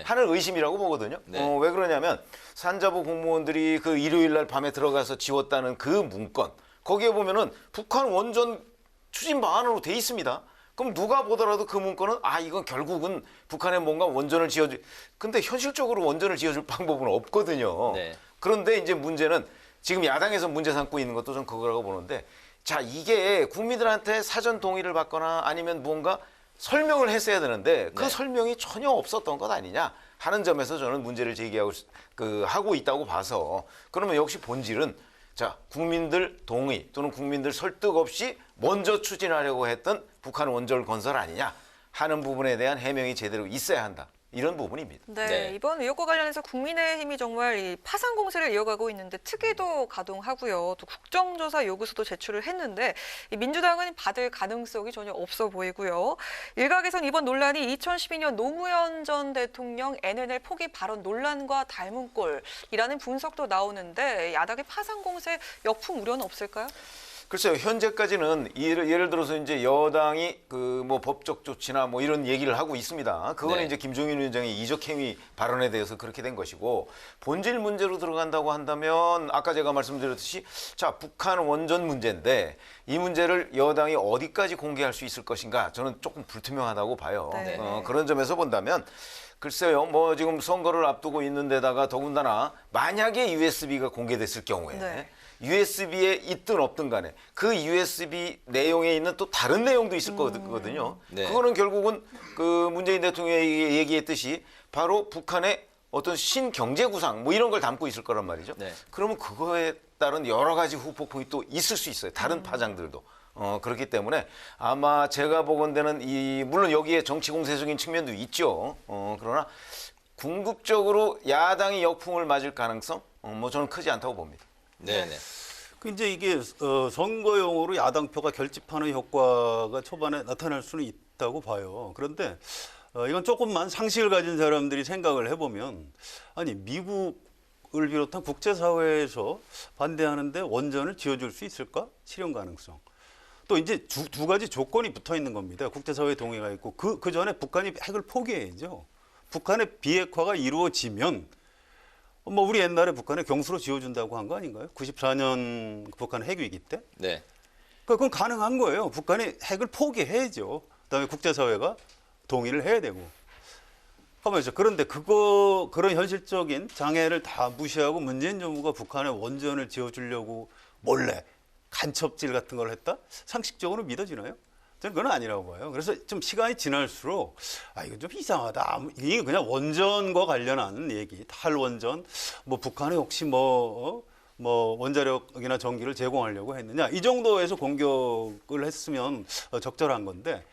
하는 의심이라고 보거든요. 왜 그러냐면 산자부 공무원들이 그 일요일 날 밤에 들어가서 지웠다는 그 문건, 거기에 보면은 북한 원전 추진 방안으로 돼 있습니다. 그럼 누가 보더라도 그 문건은 이건 결국은 북한에 뭔가 원전을 지어줄, 근데 현실적으로 원전을 지어줄 방법은 없거든요. 그런데 이제 문제는 지금 야당에서 문제 삼고 있는 것도 좀 그거라고 보는데, 자, 이게 국민들한테 사전 동의를 받거나 아니면 뭔가 설명을 했어야 되는데 그 설명이 전혀 없었던 것 아니냐 하는 점에서 저는 문제를 제기하고 하고 있다고 봐서, 그러면 역시 본질은 자, 국민들 동의 또는 국민들 설득 없이 먼저 추진하려고 했던 북한 원전 건설 아니냐 하는 부분에 대한 해명이 제대로 있어야 한다. 이런 부분입니다. 네, 이번 의혹과 관련해서 국민의힘이 정말 이 파상 공세를 이어가고 있는데 특위도 가동하고요. 또 국정조사 요구서도 제출을 했는데 이 민주당은 받을 가능성이 전혀 없어 보이고요. 일각에선 이번 논란이 2012년 노무현 전 대통령 NNL 포기 발언 논란과 닮은 꼴이라는 분석도 나오는데 야당의 파상 공세 역풍 우려는 없을까요? 글쎄요, 현재까지는 예를 들어서 이제 여당이 그 뭐 법적 조치나 뭐 이런 얘기를 하고 있습니다. 그거는 이제 김종인 위원장의 이적행위 발언에 대해서 그렇게 된 것이고, 본질 문제로 들어간다고 한다면 아까 제가 말씀드렸듯이 자, 북한 원전 문제인데 이 문제를 여당이 어디까지 공개할 수 있을 것인가, 저는 조금 불투명하다고 봐요. 그런 점에서 본다면 글쎄요, 뭐 지금 선거를 앞두고 있는 데다가 더군다나 만약에 USB가 공개됐을 경우에 USB에 있든 없든 간에 그 USB 내용에 있는 또 다른 내용도 있을 거거든요. 그거는 결국은 그 문재인 대통령이 얘기했듯이 바로 북한의 어떤 신경제구상 뭐 이런 걸 담고 있을 거란 말이죠. 그러면 그거에 따른 여러 가지 후폭풍이 또 있을 수 있어요. 다른 파장들도. 그렇기 때문에 아마 제가 보건대는 물론 여기에 정치 공세적인 측면도 있죠. 그러나 궁극적으로 야당이 역풍을 맞을 가능성 뭐 저는 크지 않다고 봅니다. 그 이제 이게 선거용으로 야당표가 결집하는 효과가 초반에 나타날 수는 있다고 봐요. 그런데 이건 조금만 상식을 가진 사람들이 생각을 해보면, 아니 미국을 비롯한 국제사회에서 반대하는데 원전을 지어줄 수 있을까? 실현 가능성. 또 이제 두 가지 조건이 붙어 있는 겁니다. 국제사회 동의가 있고 그 전에 북한이 핵을 포기해야죠. 북한의 비핵화가 이루어지면 뭐 우리 옛날에 북한에 경수로 지어준다고 한 거 아닌가요? 94년 북한 핵위기 때. 그건 가능한 거예요. 북한이 핵을 포기해야죠. 그다음에 국제사회가 동의를 해야 되고. 하면서 그런데 그런 현실적인 장애를 다 무시하고 문재인 정부가 북한에 원전을 지어주려고 몰래 간첩질 같은 걸 했다? 상식적으로 믿어지나요? 저는 그건 아니라고 봐요. 그래서 좀 시간이 지날수록 이거 좀 이상하다. 이게 그냥 원전과 관련한 얘기, 탈원전, 뭐 북한에 혹시 뭐 원자력이나 전기를 제공하려고 했느냐 이 정도에서 공격을 했으면 적절한 건데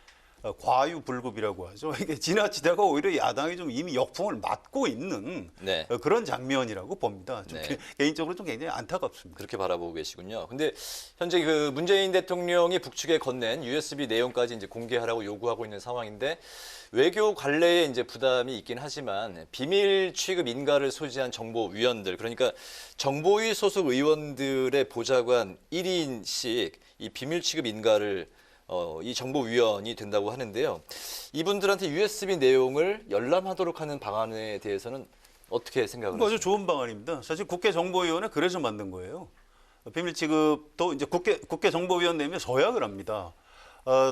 과유불급이라고 하죠. 이게 지나치다가 오히려 야당이 좀 이미 역풍을 맞고 있는 네. 그런 장면이라고 봅니다. 좀 네. 개인적으로 좀 굉장히 안타깝습니다. 그렇게 바라보고 계시군요. 근데 현재 그 문재인 대통령이 북측에 건넨 USB 내용까지 이제 공개하라고 요구하고 있는 상황인데 외교 관례에 이제 부담이 있긴 하지만 비밀 취급 인가를 소지한 정보위원들 그러니까 정보위 소속 의원들의 보좌관 1인씩 이 비밀 취급 인가를 이 정보위원이 된다고 하는데요. 이분들한테 USB 내용을 열람하도록 하는 방안에 대해서는 어떻게 생각을 하십니까? 아주 좋은 방안입니다. 사실 국회 정보위원회 그래서 만든 거예요. 비밀 취급도 이제 국회 정보위원 내면 서약을 합니다.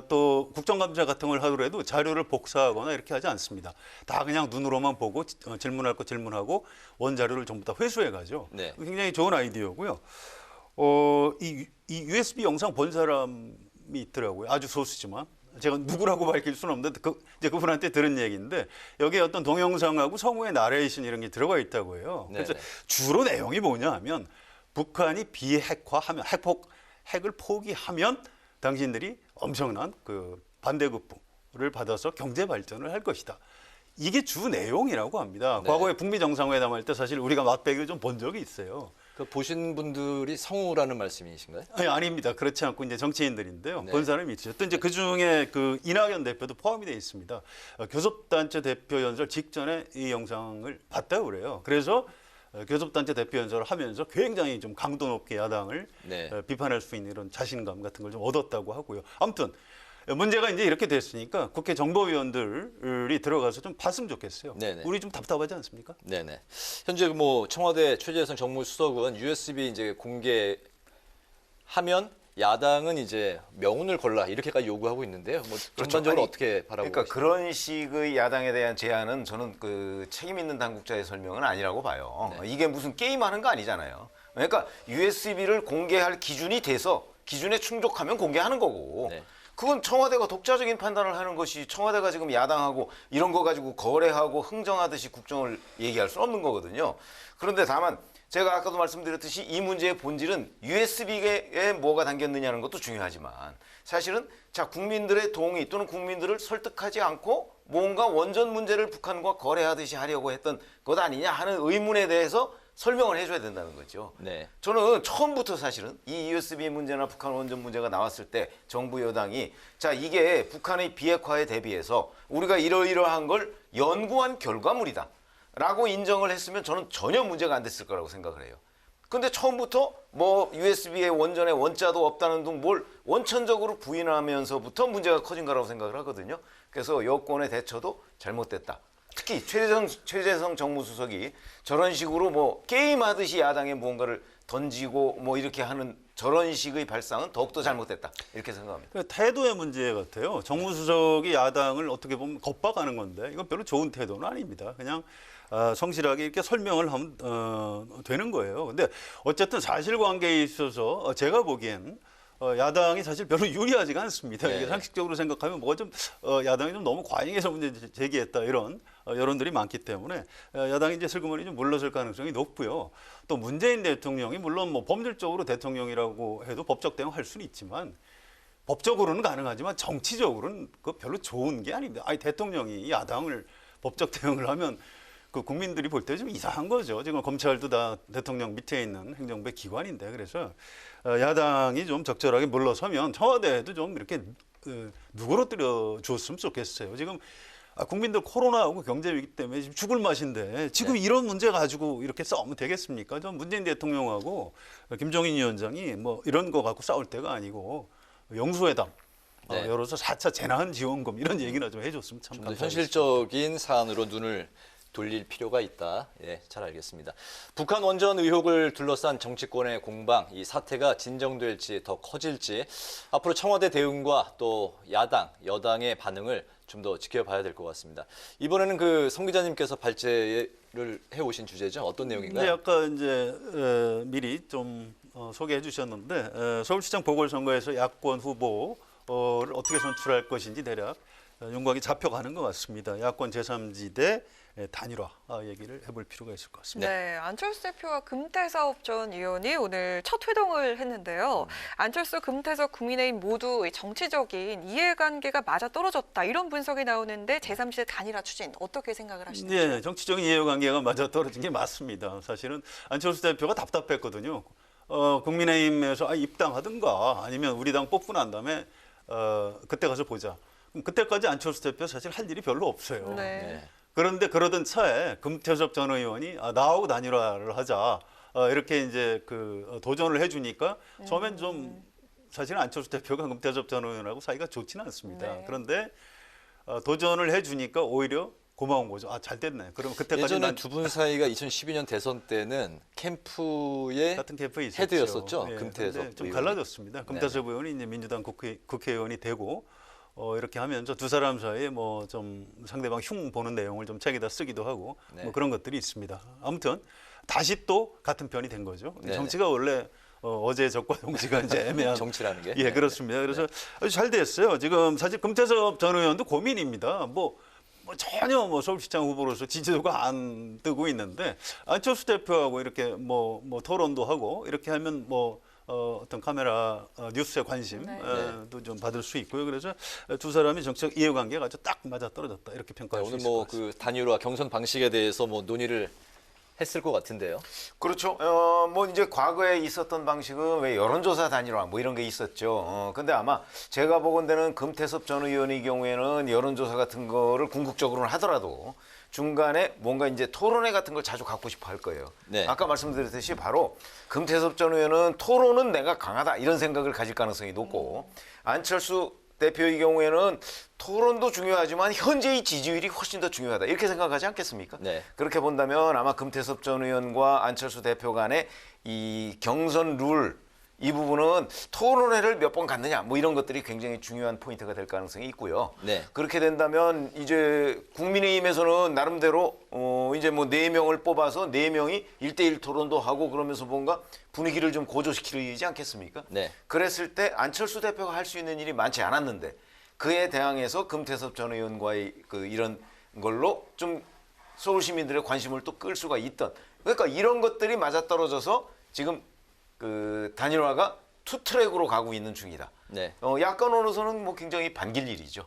또 국정감사 같은 걸 하더라도 자료를 복사하거나 이렇게 하지 않습니다. 다 그냥 눈으로만 보고 질문할 거 질문하고 원자료를 전부 다 회수해 가죠. 네. 굉장히 좋은 아이디어고요. 이 USB 영상 본 사람이 있더라고요. 아주 소수지만. 제가 누구라고 밝힐 수는 없는데 이제 그분한테 들은 얘기인데 여기에 어떤 동영상하고 성우의 나레이션 이런 게 들어가 있다고 해요. 그래서 주로 내용이 뭐냐 하면 북한이 비핵화하면 핵을 포기하면 당신들이 엄청난 그 반대급부를 받아서 경제 발전을 할 것이다. 이게 주 내용이라고 합니다. 네. 과거에 북미 정상회담 할 때 사실 우리가 맛배기를 좀 본 적이 있어요. 그 보신 분들이 성우라는 말씀이신가요? 아닙니다. 그렇지 않고 이제 정치인들인데요. 네. 본 사람이 있죠. 또 이제 그 중에 그 이낙연 대표도 포함이 되어 있습니다. 교섭단체 대표 연설 직전에 이 영상을 봤다고 그래요. 그래서 교섭단체 대표 연설을 하면서 굉장히 좀 강도 높게 야당을 비판할 수 있는 이런 자신감 같은 걸 좀 얻었다고 하고요. 아무튼 문제가 이제 이렇게 됐으니까 국회 정보위원들이 들어가서 좀 봤으면 좋겠어요. 네네. 우리 좀 답답하지 않습니까? 네네. 현재 뭐 청와대 최재성 정무수석은 USB 이제 공개하면 야당은 이제 명운을 걸라 이렇게까지 요구하고 있는데요. 뭐 전반적으로 어떻게 바라보고 그러니까 계십니까? 그런 식의 야당에 대한 제안은 저는 그 책임 있는 당국자의 설명은 아니라고 봐요. 이게 무슨 게임하는 거 아니잖아요. 그러니까 USB를 공개할 기준이 돼서 기준에 충족하면 공개하는 거고. 그건 청와대가 독자적인 판단을 하는 것이 청와대가 지금 야당하고 이런 거 가지고 거래하고 흥정하듯이 국정을 얘기할 수 없는 거거든요. 그런데 다만 제가 아까도 말씀드렸듯이 이 문제의 본질은 USB에 뭐가 담겼느냐는 것도 중요하지만 사실은 자 국민들의 동의 또는 국민들을 설득하지 않고 뭔가 원전 문제를 북한과 거래하듯이 하려고 했던 것 아니냐 하는 의문에 대해서 설명을 해줘야 된다는 거죠. 네. 저는 처음부터 사실은 이 USB 문제나 북한 원전 문제가 나왔을 때 정부 여당이 자 이게 북한의 비핵화에 대비해서 우리가 이러이러한 걸 연구한 결과물이다 라고 인정을 했으면 저는 전혀 문제가 안 됐을 거라고 생각을 해요. 근데 처음부터 뭐 USB의 원전에 원자도 없다는 등 뭘 원천적으로 부인하면서부터 문제가 커진 거라고 생각을 하거든요. 그래서 여권의 대처도 잘못됐다. 특히 최재성 정무수석이 저런 식으로 뭐 게임하듯이 야당에 무언가를 던지고 뭐 이렇게 하는 저런 식의 발상은 더욱더 잘못됐다 이렇게 생각합니다. 태도의 문제 같아요. 정무수석이 야당을 어떻게 보면 겁박하는 건데 이건 별로 좋은 태도는 아닙니다. 그냥 성실하게 이렇게 설명을 하면 되는 거예요. 근데 어쨌든 사실관계에 있어서 제가 보기엔 야당이 사실 별로 유리하지가 않습니다. 이게 상식적으로 생각하면 뭐가 좀 야당이 좀 너무 과잉해서 문제 제기했다 이런 여론들이 많기 때문에 야당이 이제 슬그머니 좀 물러설 가능성이 높고요. 또 문재인 대통령이 물론 뭐 법률적으로 대통령이라고 해도 법적 대응할 수는 있지만 법적으로는 가능하지만 정치적으로는 그 별로 좋은 게 아닙니다. 아니 대통령이 야당을 법적 대응을 하면 그 국민들이 볼 때 좀 이상한 거죠. 지금 검찰도 다 대통령 밑에 있는 행정부의 기관인데 그래서 야당이 좀 적절하게 물러서면 청와대에도 좀 이렇게 누그러뜨려 줬으면 좋겠어요. 지금 국민들 코로나하고 경제 위기 때문에 지금 죽을 맛인데 지금 이런 문제 가지고 이렇게 싸우면 되겠습니까? 좀 문재인 대통령하고 김종인 위원장이 뭐 이런 거 갖고 싸울 때가 아니고 영수회담 열어서 4차 재난지원금 이런 얘기나 좀 해줬으면 참 좀 더 감사하겠습니다. 현실적인 사안으로 눈을 돌릴 필요가 있다. 예, 잘 알겠습니다. 북한 원전 의혹을 둘러싼 정치권의 공방, 이 사태가 진정될지 더 커질지 앞으로 청와대 대응과 또 야당, 여당의 반응을 좀 더 지켜봐야 될 것 같습니다. 이번에는 그 성 기자님께서 발제를 해오신 주제죠. 어떤 내용인가요? 네, 아까 이제 미리 좀 소개해 주셨는데 서울시장 보궐선거에서 야권 후보 어떻게 선출할 것인지 대략 윤곽이 잡혀가는 것 같습니다. 야권 제3지대 단일화 얘기를 해볼 필요가 있을 것 같습니다. 네, 안철수 대표와 금태섭 전 의원이 오늘 첫 회동을 했는데요. 안철수, 금태섭, 국민의힘 모두 정치적인 이해관계가 맞아떨어졌다 이런 분석이 나오는데 제3지대 단일화 추진 어떻게 생각을 하시나요? 네, 정치적인 이해관계가 맞아떨어진 게 맞습니다. 사실은 안철수 대표가 답답했거든요. 국민의힘에서 입당하든가 아니면 우리 당 뽑고 난 다음에 그때 가서 보자. 그럼 그때까지 안철수 대표 사실 할 일이 별로 없어요. 네. 그런데 그러던 차에 금태섭 전 의원이 나하고 단일화를 하자 이렇게 이제 도전을 해주니까 처음엔 좀 사실은 안철수 대표가 금태섭 전 의원하고 사이가 좋지는 않습니다. 네. 그런데 도전을 해주니까 오히려 고마운 거죠. 잘 됐네. 그러면 그때까지 예전에 두 분 사이가 2012년 대선 때는 캠프의 같은 캠프에 있었죠. 헤드였었죠. 네, 금태섭 좀 의원이. 갈라졌습니다. 금태섭 네. 의원이 이제 민주당 국회의원이 되고 이렇게 하면서 두 사람 사이에 뭐 좀 상대방 흉 보는 내용을 좀 책에다 쓰기도 하고 네. 뭐 그런 것들이 있습니다. 아무튼 다시 또 같은 편이 된 거죠. 네네. 정치가 원래 어제 적과 동지가 이제 애매한 정치라는 게. 예, 그렇습니다. 그래서 아주 잘 됐어요. 지금 사실 금태섭 전 의원도 고민입니다. 뭐 전혀 서울시장 후보로서 지지도가 안 뜨고 있는데 안철수 대표하고 이렇게 뭐 토론도 하고 이렇게 하면 어떤 카메라 뉴스에 관심도 좀 받을 수 있고요. 그래서 두 사람이 정치적 이해관계가 아주 딱 맞아 떨어졌다 이렇게 평가할 수 오늘 있을 것 같습니다. 그 단일화 경선 방식에 대해서 논의를 했을 것 같은데요. 그렇죠. 뭐 이제 과거에 있었던 방식은 왜 여론조사 단일화 뭐 이런 게 있었죠. 근데 아마 제가 보건대는 금태섭 전 의원의 경우에는 여론조사 같은 거를 궁극적으로는 하더라도 중간에 뭔가 이제 토론회 같은 걸 자주 갖고 싶어 할 거예요. 네. 아까 말씀드렸듯이 바로 금태섭 전 의원은 토론은 내가 강하다 이런 생각을 가질 가능성이 높고 안철수 대표의 경우에는 토론도 중요하지만 현재의 지지율이 훨씬 더 중요하다 이렇게 생각하지 않겠습니까? 네. 그렇게 본다면 아마 금태섭 전 의원과 안철수 대표 간의 이 경선 룰 이 부분은 토론회를 몇 번 갔느냐 뭐 이런 것들이 굉장히 중요한 포인트가 될 가능성이 있고요. 네. 그렇게 된다면 이제 국민의힘에서는 나름대로 이제 뭐 4명을 뽑아서 4명이 1대1 토론도 하고 그러면서 뭔가 분위기를 좀 고조시키지 않겠습니까? 네. 그랬을 때 안철수 대표가 할 수 있는 일이 많지 않았는데 그에 대항해서 금태섭 전 의원과의 이런 걸로 좀 서울 시민들의 관심을 또 끌 수가 있던 그러니까 이런 것들이 맞아떨어져서 지금 단일화가 투 트랙으로 가고 있는 중이다. 네. 야권으로서는 뭐 굉장히 반길 일이죠.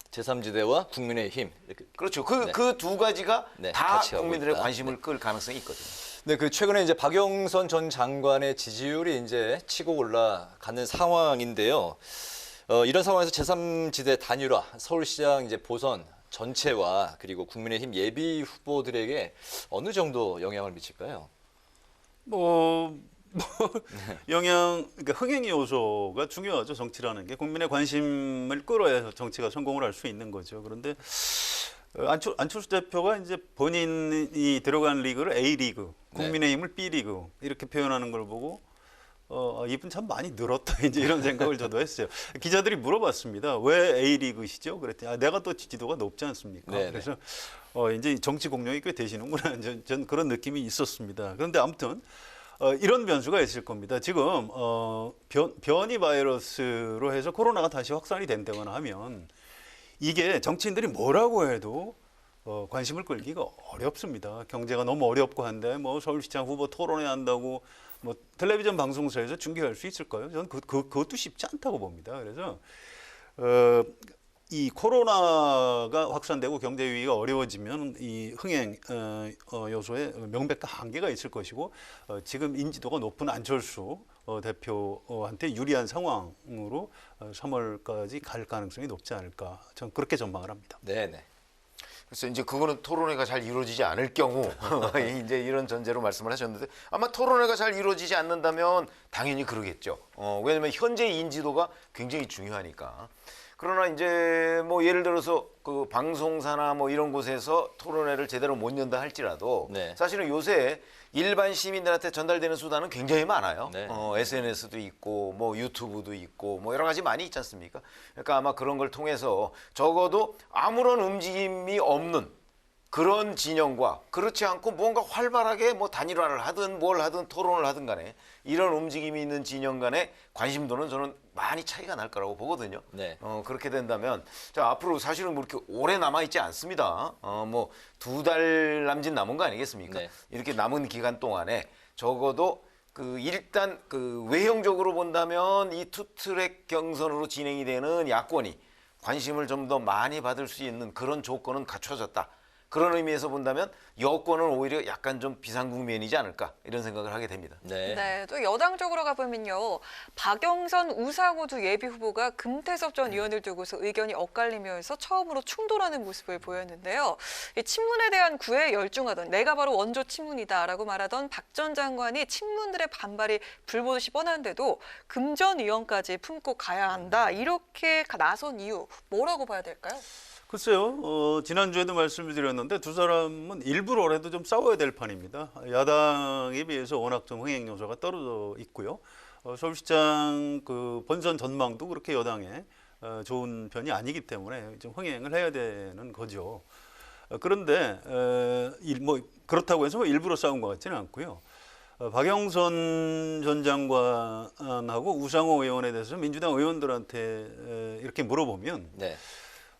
제3지대와 국민의힘 이렇게. 그렇죠. 그 두 가지가 네, 다 같이 가고 국민들의 있다. 관심을 끌 가능성이 있거든요. 네, 최근에 이제 박영선 전 장관의 지지율이 이제 치고 올라가는 상황인데요. 이런 상황에서 제3지대 단일화, 서울시장 이제 보선 전체와 그리고 국민의힘 예비 후보들에게 어느 정도 영향을 미칠까요? 그러니까 흥행 요소가 중요하죠. 정치라는 게 국민의 관심을 끌어야 정치가 성공을 할 수 있는 거죠. 그런데 안철수 대표가 이제 본인이 들어간 리그를 A 리그, 국민의힘을 B 리그 이렇게 표현하는 걸 보고 이분 참 많이 늘었다 이제 이런 생각을 저도 했어요. 기자들이 물어봤습니다. 왜 A 리그시죠? 그랬더니 내가 또 지지도가 높지 않습니까? 네네. 그래서 이제 정치 공력이 꽤 되시는구나. 전 그런 느낌이 있었습니다. 그런데 아무튼. 이런 변수가 있을 겁니다. 지금 변이 바이러스로 해서 코로나가 다시 확산이 된다거나 하면 이게 정치인들이 뭐라고 해도 관심을 끌기가 어렵습니다. 경제가 너무 어렵고 한데 뭐 서울시장 후보 토론회 한다고 뭐 텔레비전 방송사에서 중계할 수 있을까요? 저는 그것도 쉽지 않다고 봅니다. 그래서 이 코로나가 확산되고 경제 위기가 어려워지면 이 흥행 요소에 명백한 한계가 있을 것이고 지금 인지도가 높은 안철수 대표한테 유리한 상황으로 3월까지 갈 가능성이 높지 않을까 저는 그렇게 전망을 합니다. 네네. 그래서 이제 그거는 토론회가 잘 이루어지지 않을 경우 이제 이런 전제로 말씀을 하셨는데 아마 토론회가 잘 이루어지지 않는다면 당연히 그러겠죠. 왜냐하면 현재 인지도가 굉장히 중요하니까. 그러나 이제 뭐 예를 들어서 그 방송사나 뭐 이런 곳에서 토론회를 제대로 못 연다 할지라도 네. 사실은 요새 일반 시민들한테 전달되는 수단은 굉장히 많아요. 네. SNS도 있고 뭐 유튜브도 있고 뭐 여러 가지 많이 있지 않습니까? 그러니까 아마 그런 걸 통해서 적어도 아무런 움직임이 없는 그런 진영과 그렇지 않고 뭔가 활발하게 뭐 단일화를 하든 뭘 하든 토론을 하든 간에 이런 움직임이 있는 진영 간의 관심도는 저는 많이 차이가 날 거라고 보거든요. 네. 그렇게 된다면 자, 앞으로 사실은 뭐 이렇게 오래 남아있지 않습니다. 뭐 2달 남짓 남은 거 아니겠습니까? 네. 이렇게 남은 기간 동안에 적어도 일단 외형적으로 본다면 이 투트랙 경선으로 진행이 되는 야권이 관심을 좀 더 많이 받을 수 있는 그런 조건은 갖춰졌다. 그런 의미에서 본다면 여권은 오히려 약간 좀 비상국면이지 않을까 이런 생각을 하게 됩니다. 네, 또 여당 쪽으로 가보면요. 박영선, 우상호 두 예비 후보가 금태섭 전 의원을 두고서 의견이 엇갈리면서 처음으로 충돌하는 모습을 보였는데요. 이 친문에 대한 구애에 열중하던 내가 바로 원조 친문이다라고 말하던 박 전 장관이 친문들의 반발이 불보듯이 뻔한데도 금 전 의원까지 품고 가야 한다. 이렇게 나선 이유 뭐라고 봐야 될까요? 글쎄요, 지난주에도 말씀을 드렸는데 두 사람은 일부러라도 좀 싸워야 될 판입니다. 야당에 비해서 워낙 좀 흥행 요소가 떨어져 있고요. 서울시장 본선 전망도 그렇게 여당에 좋은 편이 아니기 때문에 좀 흥행을 해야 되는 거죠. 그런데 뭐 그렇다고 해서 일부러 싸운 것 같지는 않고요. 박영선 전 장관하고 우상호 의원에 대해서 민주당 의원들한테 이렇게 물어보면 네.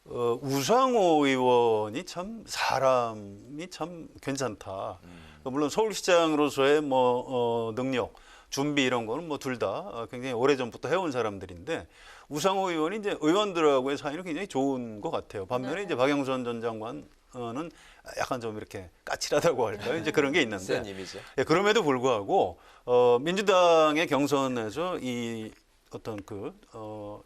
우상호 의원이 참 사람이 참 괜찮다. 물론 서울시장으로서의 능력, 준비 이런 거는 뭐 둘 다 굉장히 오래전부터 해온 사람들인데 우상호 의원이 이제 의원들하고의 사이는 굉장히 좋은 것 같아요. 반면에 이제 박영선 전 장관은 약간 좀 이렇게 까칠하다고 할까요? 이제 그런 게 있는데. 센 이미지. 예, 그럼에도 불구하고 민주당의 경선에서 이 어떤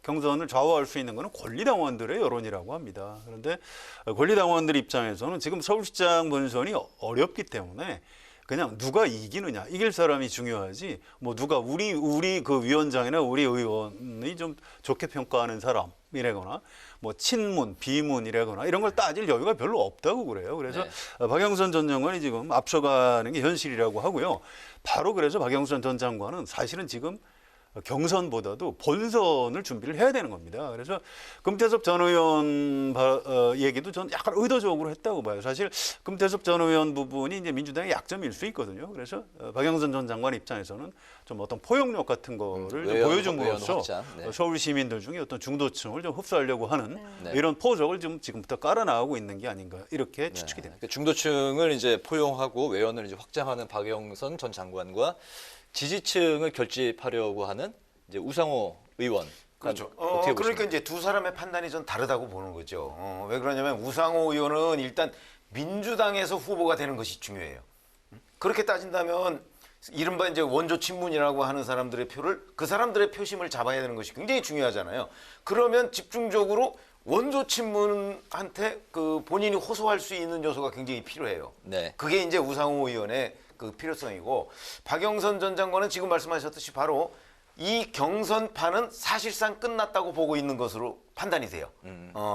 경선을 좌우할 수 있는 것은 권리당원들의 여론이라고 합니다. 그런데 권리당원들 입장에서는 지금 서울시장 본선이 어렵기 때문에 그냥 누가 이기느냐, 이길 사람이 중요하지, 뭐 누가 우리 위원장이나 우리 의원이 좀 좋게 평가하는 사람이라거나 뭐 친문, 비문이라거나 이런 걸 따질 여유가 별로 없다고 그래요. 그래서 박영선 전 장관이 지금 앞서가는 게 현실이라고 하고요. 바로 그래서 박영선 전 장관은 사실은 지금 경선보다도 본선을 준비를 해야 되는 겁니다. 그래서 금태섭 전 의원 얘기도 전 약간 의도적으로 했다고 봐요. 사실 금태섭 전 의원 부분이 이제 민주당의 약점일 수 있거든요. 그래서 박영선 전 장관 입장에서는 좀 어떤 포용력 같은 거를 좀 보여줌으로써 서울 시민들 중에 어떤 중도층을 좀 흡수하려고 하는 이런 포석을 좀 지금부터 깔아나가고 있는 게 아닌가 이렇게 추측이 됩니다. 중도층을 이제 포용하고 외연을 이제 확장하는 박영선 전 장관과 지지층을 결집하려고 하는 이제 우상호 의원. 그렇죠. 그러니까 이제 두 사람의 판단이 좀 다르다고 보는 거죠. 왜 그러냐면 우상호 의원은 일단 민주당에서 후보가 되는 것이 중요해요. 그렇게 따진다면 이른바 이제 원조 친문이라고 하는 사람들의 표를 그 사람들의 표심을 잡아야 되는 것이 굉장히 중요하잖아요. 그러면 집중적으로 원조 친문한테 본인이 호소할 수 있는 요소가 굉장히 필요해요. 네. 그게 이제 우상호 의원의 필요성이고 박영선 전 장관은 지금 말씀하셨듯이 바로 이 경선판은 사실상 끝났다고 보고 있는 것으로 판단이 돼요.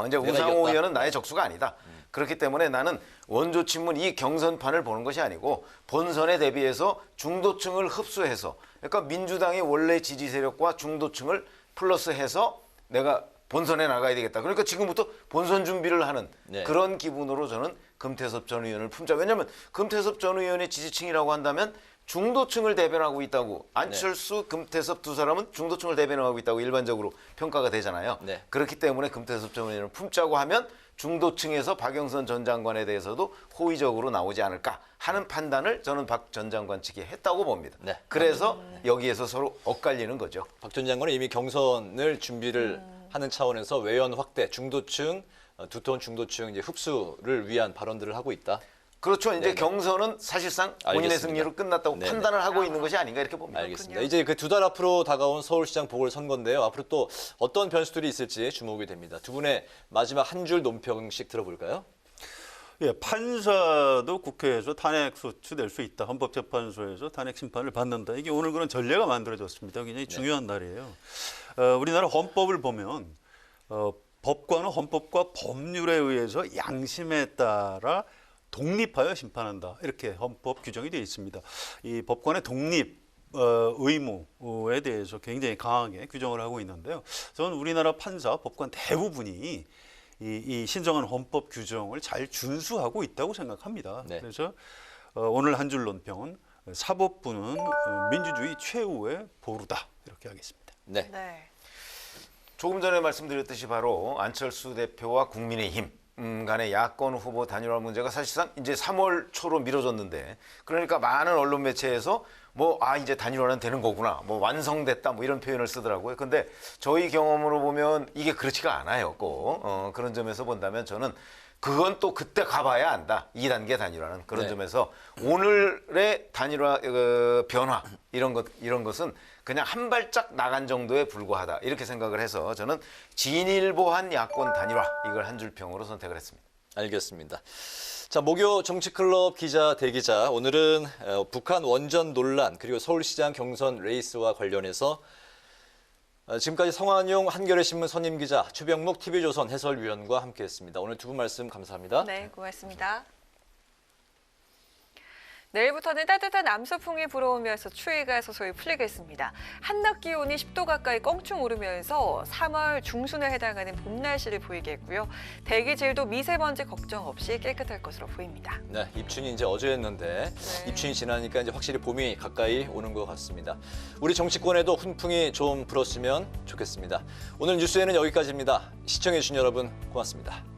이제 우상호 의원은 나의 적수가 아니다. 그렇기 때문에 나는 원조 친문 이 경선판을 보는 것이 아니고 본선에 대비해서 중도층을 흡수해서 그러니까 민주당의 원래 지지 세력과 중도층을 플러스해서 내가 본선에 나가야 되겠다. 그러니까 지금부터 본선 준비를 하는 그런 기분으로 저는 금태섭 전 의원을 품자. 왜냐하면 금태섭 전 의원의 지지층이라고 한다면 중도층을 대변하고 있다고 안철수, 금태섭 두 사람은 중도층을 대변하고 있다고 일반적으로 평가가 되잖아요. 그렇기 때문에 금태섭 전 의원을 품자고 하면 중도층에서 박영선 전 장관에 대해서도 호의적으로 나오지 않을까 하는 판단을 저는 박 전 장관 측이 했다고 봅니다. 그래서 여기에서 서로 엇갈리는 거죠. 박 전 장관은 이미 경선을 준비를 하는 차원에서 외연 확대, 중도층, 두터운 중도층 이제 흡수를 위한 발언들을 하고 있다. 그렇죠. 이제 경선은 사실상 본인의 승리로 끝났다고 판단을 하고 있는 것이 아닌가 이렇게 봅니다. 알겠습니다. 이제 그 2달 앞으로 다가온 서울시장 보궐선거인데요. 앞으로 또 어떤 변수들이 있을지 주목이 됩니다. 두 분의 마지막 한 줄 논평씩 들어볼까요? 예, 판사도 국회에서 탄핵 소추될 수 있다. 헌법재판소에서 탄핵 심판을 받는다. 이게 오늘 그런 전례가 만들어졌습니다. 굉장히 중요한 날이에요. 우리나라 헌법을 보면 법관은 헌법과 법률에 의해서 양심에 따라 독립하여 심판한다. 이렇게 헌법 규정이 되어 있습니다. 이 법관의 독립 의무에 대해서 굉장히 강하게 규정을 하고 있는데요. 저는 우리나라 판사, 법관 대부분이 이 신정한 헌법 규정을 잘 준수하고 있다고 생각합니다. 네. 그래서 오늘 한 줄 논평은 사법부는 민주주의 최후의 보루다 이렇게 하겠습니다. 네. 조금 전에 말씀드렸듯이 바로 안철수 대표와 국민의힘 간의 야권 후보 단일화 문제가 사실상 이제 3월 초로 미뤄졌는데, 그러니까 많은 언론 매체에서 이제 단일화는 되는 거구나, 완성됐다, 이런 표현을 쓰더라고요. 근데 저희 경험으로 보면 이게 그렇지가 않아요, 꼭. 그런 점에서 본다면 저는 그건 또 그때 가봐야 안다. 2단계 단일화는. 그런 네. 점에서 오늘의 단일화 변화 이런 것은 그냥 한 발짝 나간 정도에 불과하다. 이렇게 생각을 해서 저는 진일보한 야권 단일화, 이걸 한 줄 평으로 선택을 했습니다. 알겠습니다. 자, 목요 정치클럽 기자 대기자, 오늘은 북한 원전 논란 그리고 서울시장 경선 레이스와 관련해서 지금까지 성한용 한겨레신문 선임기자, 최병묵 TV조선 해설위원과 함께했습니다. 오늘 두 분 말씀 감사합니다. 네, 고맙습니다. 내일부터는 따뜻한 남서풍이 불어오면서 추위가 서서히 풀리겠습니다. 한낮 기온이 10도 가까이 껑충 오르면서 3월 중순에 해당하는 봄 날씨를 보이겠고요. 대기질도 미세먼지 걱정 없이 깨끗할 것으로 보입니다. 네, 입춘이 이제 어제였는데 입춘이 지나니까 이제 확실히 봄이 가까이 오는 것 같습니다. 우리 정치권에도 훈풍이 좀 불었으면 좋겠습니다. 오늘 뉴스에는 여기까지입니다. 시청해주신 여러분 고맙습니다.